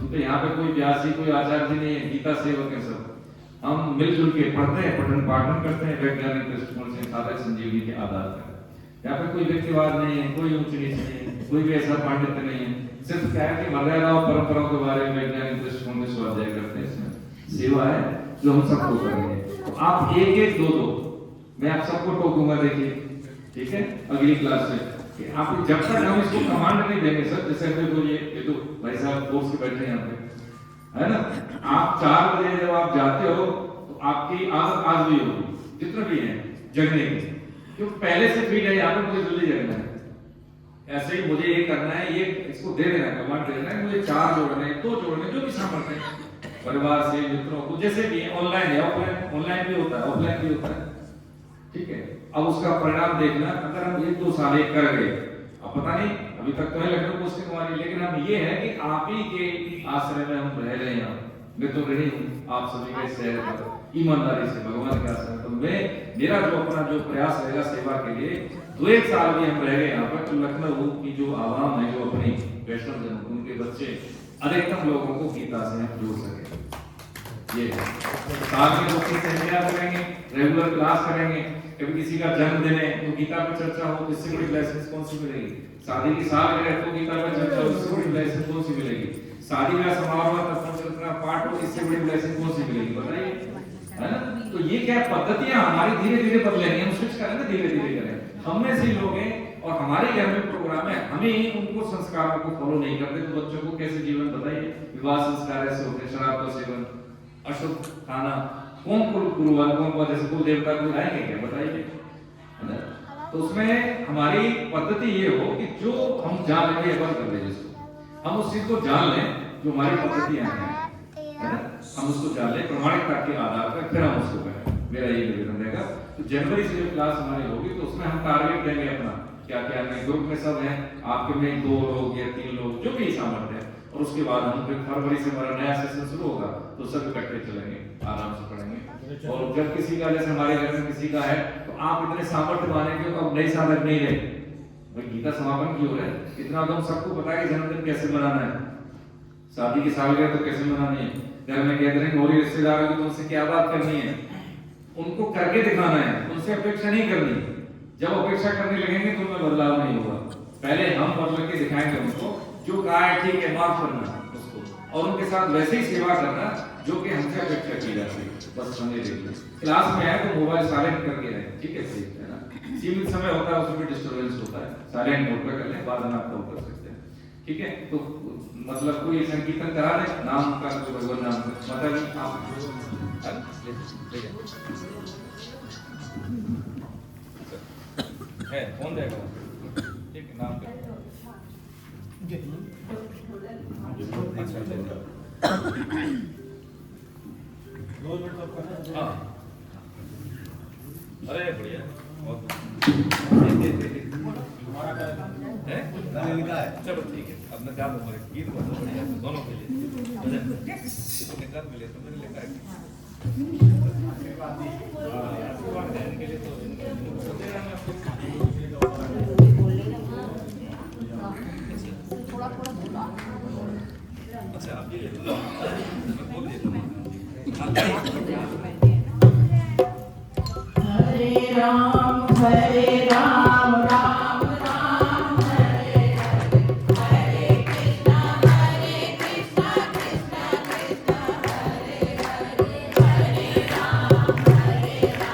तो यहाँ पे कोई व्यासी कोई आचार्य जी नहीं है, गीता सेवक है सब। हम मिलजुल के पढ़ते हैं, पठन पाठन करते हैं वैज्ञानिक दृष्टिकोण से, साधक संजीवनी के आधार पर। यहाँ पे कोई व्यक्तिवाद नहीं है, कोई ऊंच नीच नहीं है, कोई भी ऐसा पांडित्य नहीं है। सिर्फ क्या है कि मर्यादा और परंपराओं के बारे में वैज्ञानिक दृष्टिकोण से स्वाध्याय करते हैं। इसमें सेवा है जो हम सबको करेंगे। तो आप 1-1, 2-2 मैं आप सबको टोकूंगा, देखिए ठीक है, अगली क्लास से कि आप जब तक हम इसको कमांड नहीं देंगे सर, जैसे ये तो भाई साहब कोर्स के बैठे हैं यहाँ पे, है ना। आप 4 बजे जब आप जाते हो तो आपकी आदत आज भी होगी, जितना भी है जगने की, क्योंकि पहले से फीड है यहाँ पे, मुझे जल्दी जगना है, ऐसे ही मुझे ये करना है, ये इसको दे देना है, कमांड दे देना है, मुझे 4 जोड़ने हैं, 2 जोड़ने, जो भी सामर्थ्य है, परिवार से, मित्रों को, जैसे भी है, ऑनलाइन है, ऑफलाइन, ऑनलाइन भी होता है, ऑफलाइन भी होता है, ठीक है। अब उसका परिणाम देखना, अगर हम 1-2 साल एक कर गए, अब पता नहीं अभी तक तो है लखनऊ पोस्टिंग हमारी, लेकिन हम ये है कि आप ही के आश्रय में हम रह रहे हैं। मैं तो रही हूँ आप सभी के शहर पर ईमानदारी से भगवान के आश्रय, तो मैं मेरा जो अपना जो प्रयास रहेगा सेवा के लिए, 2-1 साल भी हम रह गए यहाँ पर, तो लखनऊ की जो आवाम है, जो अपनी वैष्णव जन, उनके बच्चे, अधिकतम लोगों को गीता से हम जोड़ सके। ये साल में 2-3 सेमिनार करेंगे, रेगुलर क्लास करेंगे, कभी किसी का जन्मदिन है तो गीता पर चर्चा हो, इससे बड़ी ब्लेसिंग्स कौन सी मिलेगी। शादी की सालगिरह तो गीता पर चर्चा हो, इससे बड़ी ब्लेसिंग कौन सी मिलेगी। शादी का समारोह तत्वचरित्र पाठ हो, इससे बड़ी ब्लेसिंग कौन सी मिलेगी, बताइए, है ना। तो ये क्या पद्धतियां हमारी धीरे धीरे बदलेंगी, हम स्विच करें ना, धीरे धीरे करें। हम में से लोग हैं और हमारे घर में प्रोग्राम है, हमें उनको संस्कारों को फॉलो नहीं करते तो बच्चों को कैसे जीवन, बताइए। विवाह संस्कार ऐसे होते हैं, शराब का सेवन, अशुद्ध खाना, कौन गुरुवार कौन जैसे कुल देवता को आएंगे क्या, बताइए, है ना। तो उसमें हमारी पद्धति ये हो कि जो हम जान लेंगे बंद कर दें, जिसको हम उस चीज को जान लें जो हमारी पद्धतियां हैं, है ना, हम उसको जान लें प्रमाणिकता के आधार पर, फिर हम उसको करें। मेरा ये निवेदन रहेगा। तो जनवरी से जो क्लास हमारी होगी तो उसमें हम टारगेट देंगे अपना, क्या क्या है, ग्रुप में सब हैं, आपके में 2 लोग या 3 लोग, जो भी सामर्थ्य है, और उसके बाद हम फिर फरवरी से हमारा नया सेशन शुरू होगा, तो सब इकट्ठे चलेंगे, आराम से पढ़ेंगे। और जब किसी का, जैसे हमारे घर में किसी का है, तो आप इतने सामर्थ्य माने कि अब नई साधक नहीं रहे, भाई गीता समापन की हो रहा है, इतना तो हम सबको पता है कि जन्मदिन कैसे मनाना है, शादी की सालगिरह तो कैसे मनानी है, घर में गैदरिंग हो रही है, रिश्तेदारों की तो उनसे क्या बात करनी है, उनको करके दिखाना है, उनसे अपेक्षा नहीं करनी। जब अपेक्षा करने लगेंगे तो उनमें बदलाव नहीं होगा। पहले हम बदल के दिखाएंगे उनको, जो कहा है ठीक है माफ करना उसको, और उनके साथ वैसे ही सेवा करना जो कि हमसे अपेक्षा की जाती है। बस समझ लीजिए, क्लास में है तो मोबाइल साइलेंट करके रहे, ठीक है, सही है ना। सीमित समय होता है, उसमें डिस्टर्बेंस होता है, साइलेंट मोड पे कर लें, बाद में आप कॉल कर सकते हैं, ठीक है। तो मतलब कोई संकीर्तन करा दे नाम का तो भगवान नाम का माता जी आप है कौन देगा ठीक है नाम अच्छा अरे बढ़िया बहुत है चलो ठीक है अब मैं गाना बोले गीत गाना बढ़िया दोनों के लिए तुमने कर मिले तो मेरे लिए कर आशीर्वाद देने के लिए तो अच्छा आप ये मैं बोल देता हूँ हरे राम राम राम हरे हरे हरे कृष्णा कृष्णा कृष्णा हरे हरे हरे राम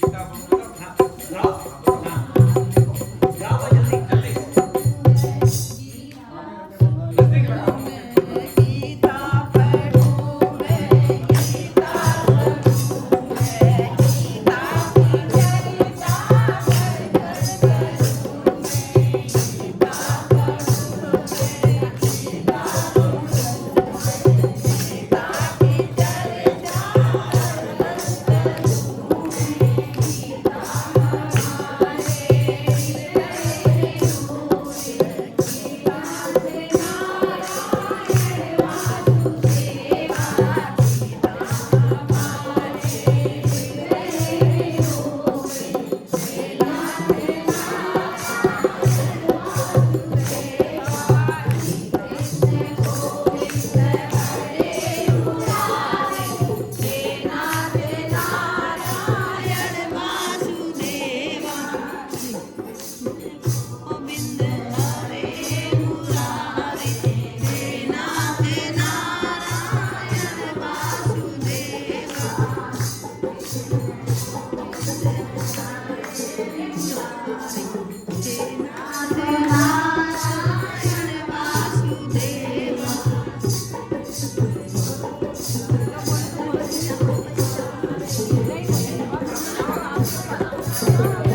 गीता पढ़ूं मैं गीता पढ़ूं मैं गीता की चर्चा कर कर करूं मैं गीता पढ़ूं मैं गीता पढ़ूं गीता की चर्चा कर कर करूं मैं गीता हमारे हृदय रूप गीता से नारायण वासुदेवा गीता हमारे हृदय रूप गीता से नारायण वासुदेवा कृष्ण गोविंद हरे मुरारे हे नाथ नारायण वासुदेवा गोविंद हरे मुरारे हे नाथ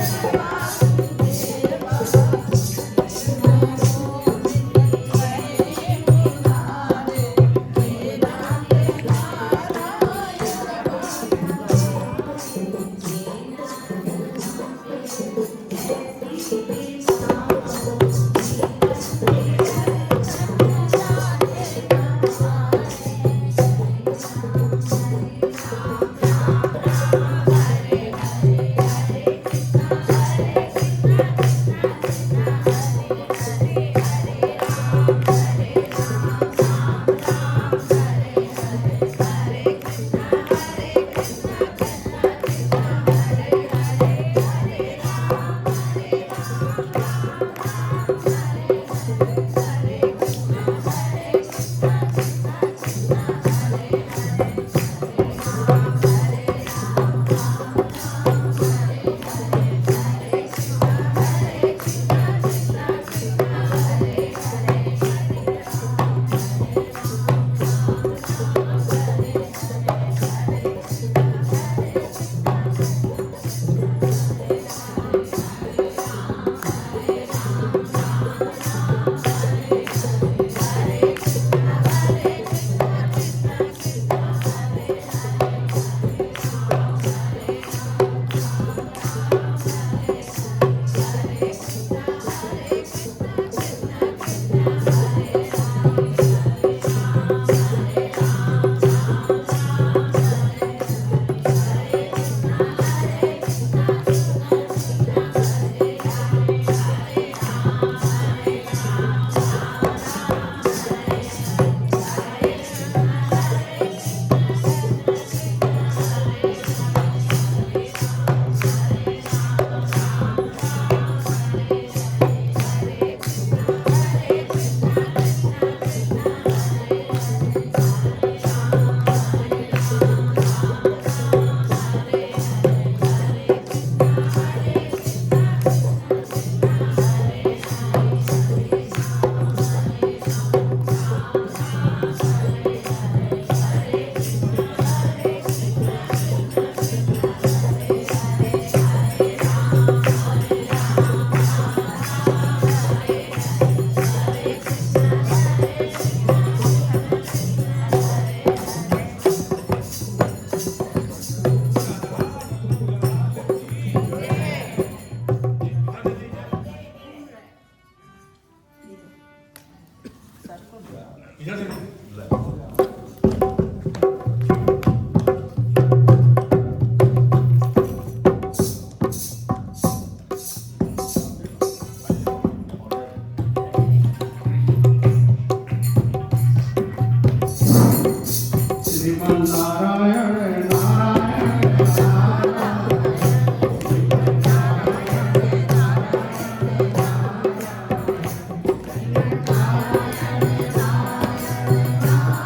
नारायण वासुदेवा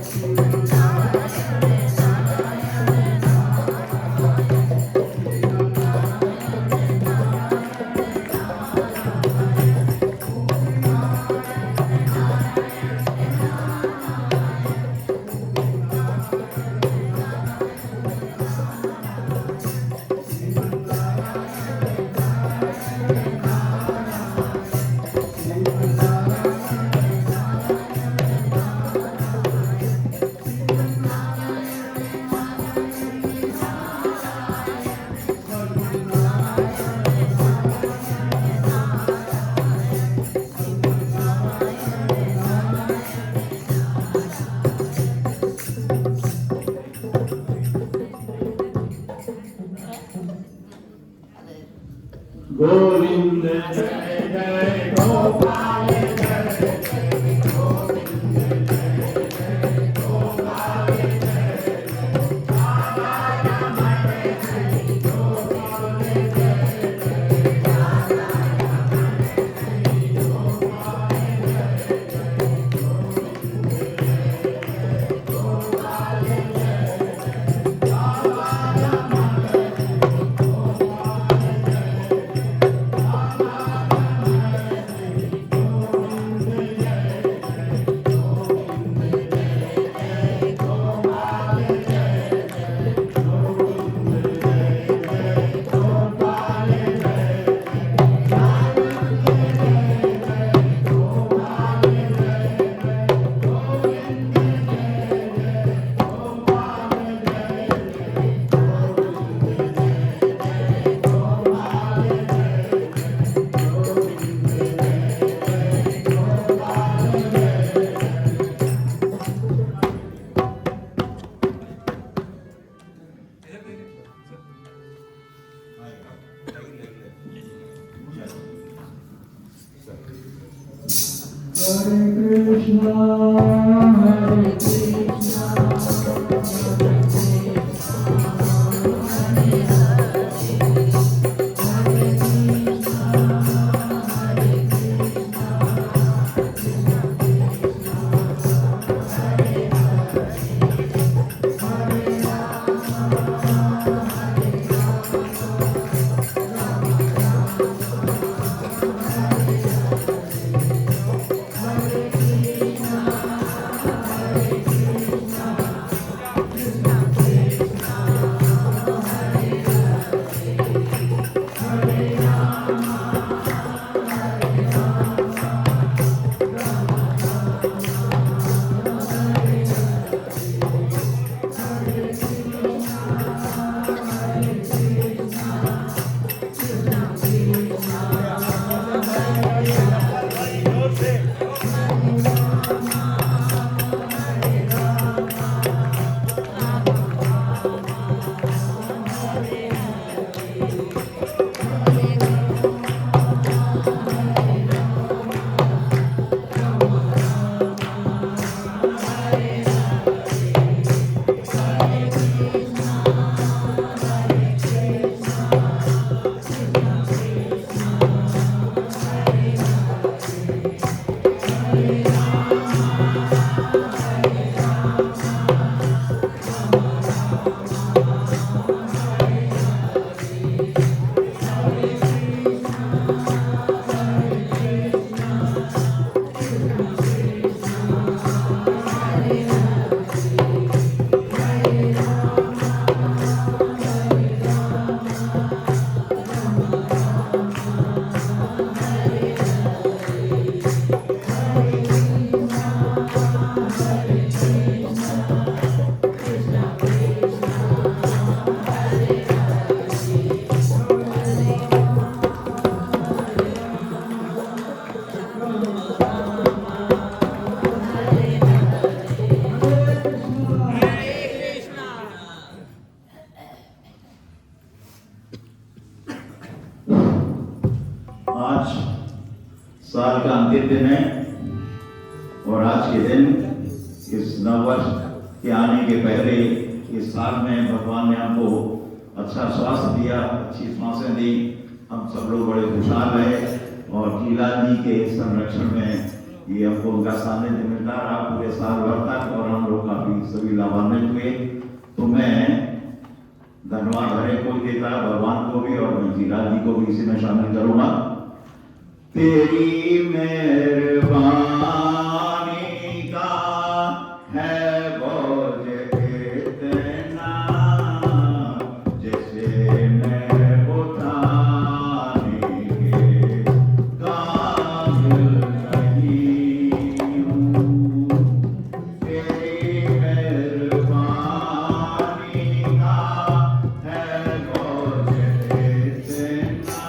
हे नाथ नारायण वासुदेवा आज साल का अंतिम दिन है और आज के दिन इस नववर्ष के आने के पहले इस साल में भगवान ने हमको अच्छा स्वास्थ्य दिया, अच्छी सांसें दी, हम सब लोग बड़े खुशहाल रहे और जीलाल जी के संरक्षण में ये हमको उनका सानिध्य मिलता रहा पूरे साल भर तक और हम लोग काफी सभी लाभान्वित हुए। तो मैं धन्यवाद हर एक को देता भगवान को भी और मैं जीलाल जी को भी इसी में शामिल करूंगा। तेरी मेहरबानी का है बोझ इतना जैसे मैं उठाने के काबिल नहीं हूँ। तेरी मेहरबानी का है बोझ इतना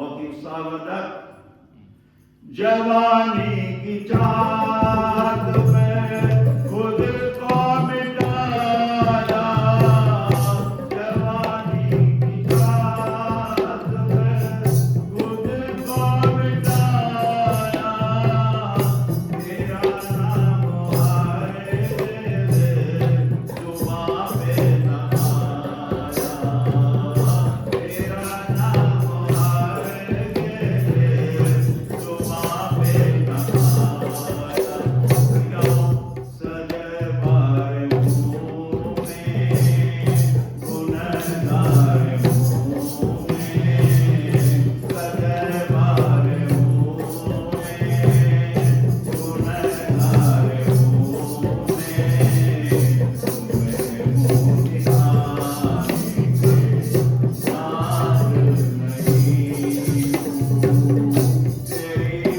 बहुत ही उत्साहवर्धक। जवानी की चाक में खुद को मिटाया, जवानी की चाक में खुद को मिटाया, तेरा नाम आए जुबां पे न आया, तेरा नाम आए जुबां पे न आया। क्यों सजे बारे मुँह में गुनहगार मुँह में, सजे बारे मुँह में गुनहगार मुँह में, तुम्हें मुँह दिखाएंगे सार नहीं हूँ, तेरी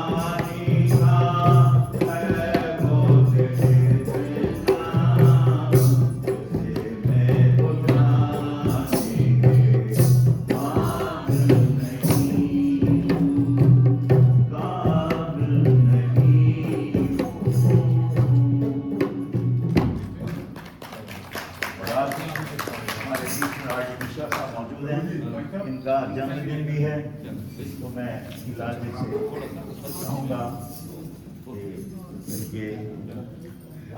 मेहरबानी का है बहुत इतना, तुझे मैं बुलाएंगे काबिल नहीं हूँ, काबिल नहीं और आज हमारे बीच में आज मिश्रा साहब मौजूद हैं, इनका जन्मदिन भी है, तो मैं फिलहाल जी से कहूँगा कि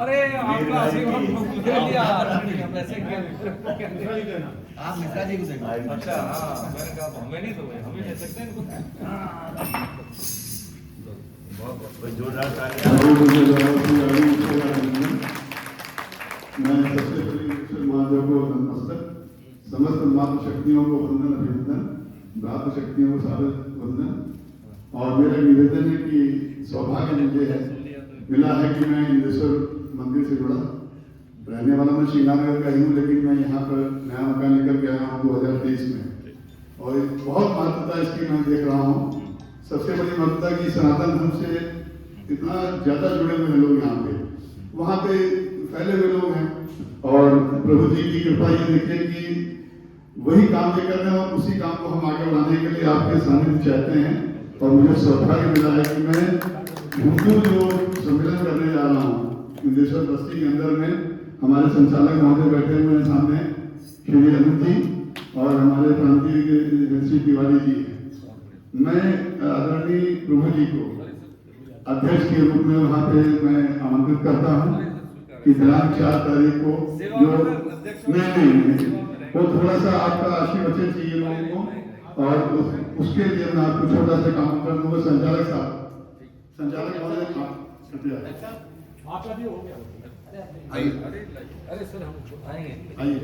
अरे आपका आशीर्वाद ले लिया पैसे आप मिश्रा जी को देंगे। अच्छा हाँ मैंने कहा हमें नहीं तो हम ही ले सकते हैं इनको। कोई जोरदार तालियां। मैं सबसे पहले ईश्वर महादेव को नतमस्तक, समस्त मातृ शक्तियों को वंदन अभिवंदन, भ्रातृ शक्तियों को सादर वंदन। और मेरा निवेदन है कि सौभाग्य मुझे है मिला है कि मैं इंदेश्वर मंदिर से जुड़ा, रहने वाला मैं श्रीनगर का ही हूँ, लेकिन मैं यहाँ पर नया मकान लेकर के आया हूँ 2023 में, और बहुत महत्वता इसकी मैं देख रहा हूँ। सबसे बड़ी महत्वता की सनातन धर्म से इतना ज्यादा जुड़े हुए हैं लोग यहाँ पे, वहाँ पे फैले हुए लोग हैं, और प्रभु जी की कृपा ये देखिए कि वही काम लेकर हैं और उसी काम को हम आगे बढ़ाने के लिए आपके सानिध्य चाहते हैं। और मुझे सौभाग्य मिला है कि मैं हिंदू जो सम्मेलन करने जा रहा हूँ इंदेश्वर बस्ती के अंदर में, हमारे संचालक महोदय बैठे हुए हैं सामने, श्री अनंत जी और हमारे प्रांतीय श्री तिवारी जी हैं। मैं आदरणीय प्रभु जी को अध्यक्ष के रूप में वहाँ पे मैं आमंत्रित करता हूँ कि दिनांक 4 तारीख को जो नहीं वो थोड़ा सा आपका आशीर्वचन चाहिए लोगों को, और उसके लिए मैं आपको छोटा सा काम कर दूंगा। संचालक साहब, संचालक महोदय आपका भी हो गया। आइए अरे सर हम आएंगे। आइए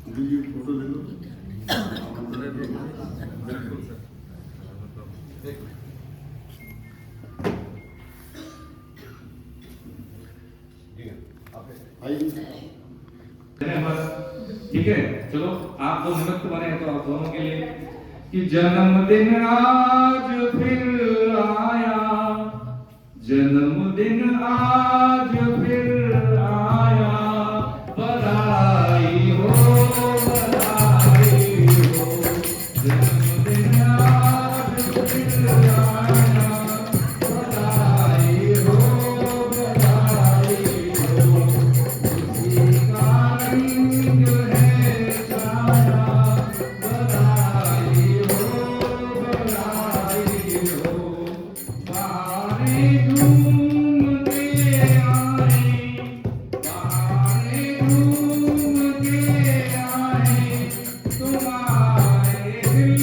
जी, फोटो ले लो। बिल्कुल सर। ठीक है, चलो आप दो निमित्त बने हैं तो आप दोनों के लिए कि जन्मदिन आज फिर आया, जन्मदिन आज फिर आया, बधाई हो जन्मदिन आज फिर आया, बधाई हो खुशी का रंग है छाया, बधाई हो बधाई हो। झूम के आए, बहारे झूम के आए, तुम्हारे दिल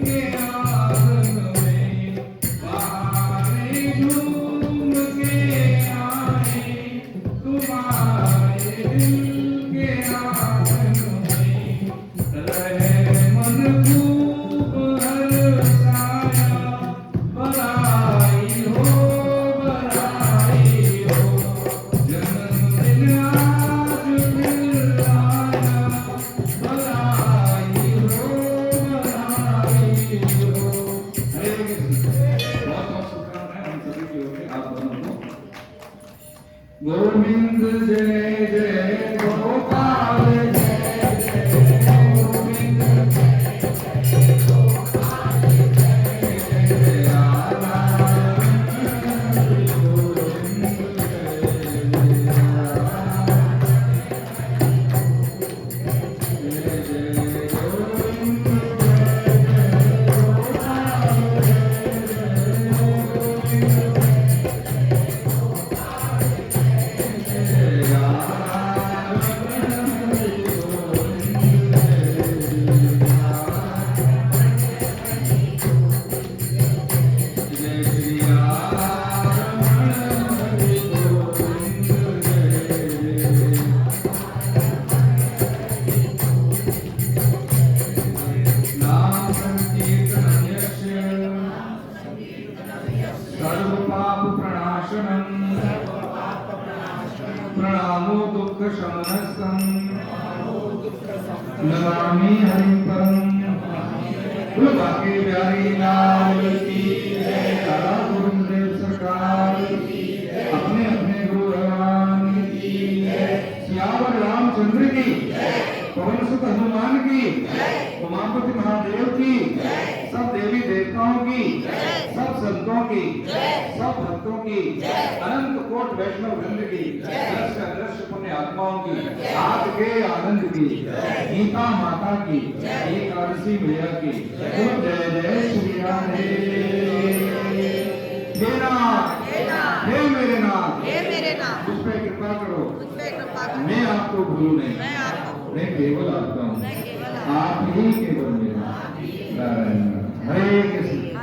के आंगन में, बहारे झूम के आए, तुम्हारे दिल के आंगन नमामि हरिं परम बोलो बाकी प्यारी लाल की जय। दादा गुरुदेव सरकार की जय। अपने अपने गुरु भगवान की जय। सियावर रामचंद्र की जय। पवन सुत हनुमान की जय। उमापति महादेव की जय। सब देवी देवताओं की जय। सब संतों की जय। सब भक्तों की जय। अनंत कोट वैष्णव वृंद की जय। दृश्य अदृश्य पुण्य आत्माओं की आज के आनंद की जय। गीता माता की जय। एकादशी मैया की जय। जय जय श्री राधे। हे नाथ हे मेरे नाथ हे मेरे नाथ मुझ पे कृपा करो मुझ पे कृपा करो। मैं आपको भूलूं नहीं मैं आपको मैं केवल आपका हूँ मैं केवल आप ही केवल मेरा नारायण हरे कृष्ण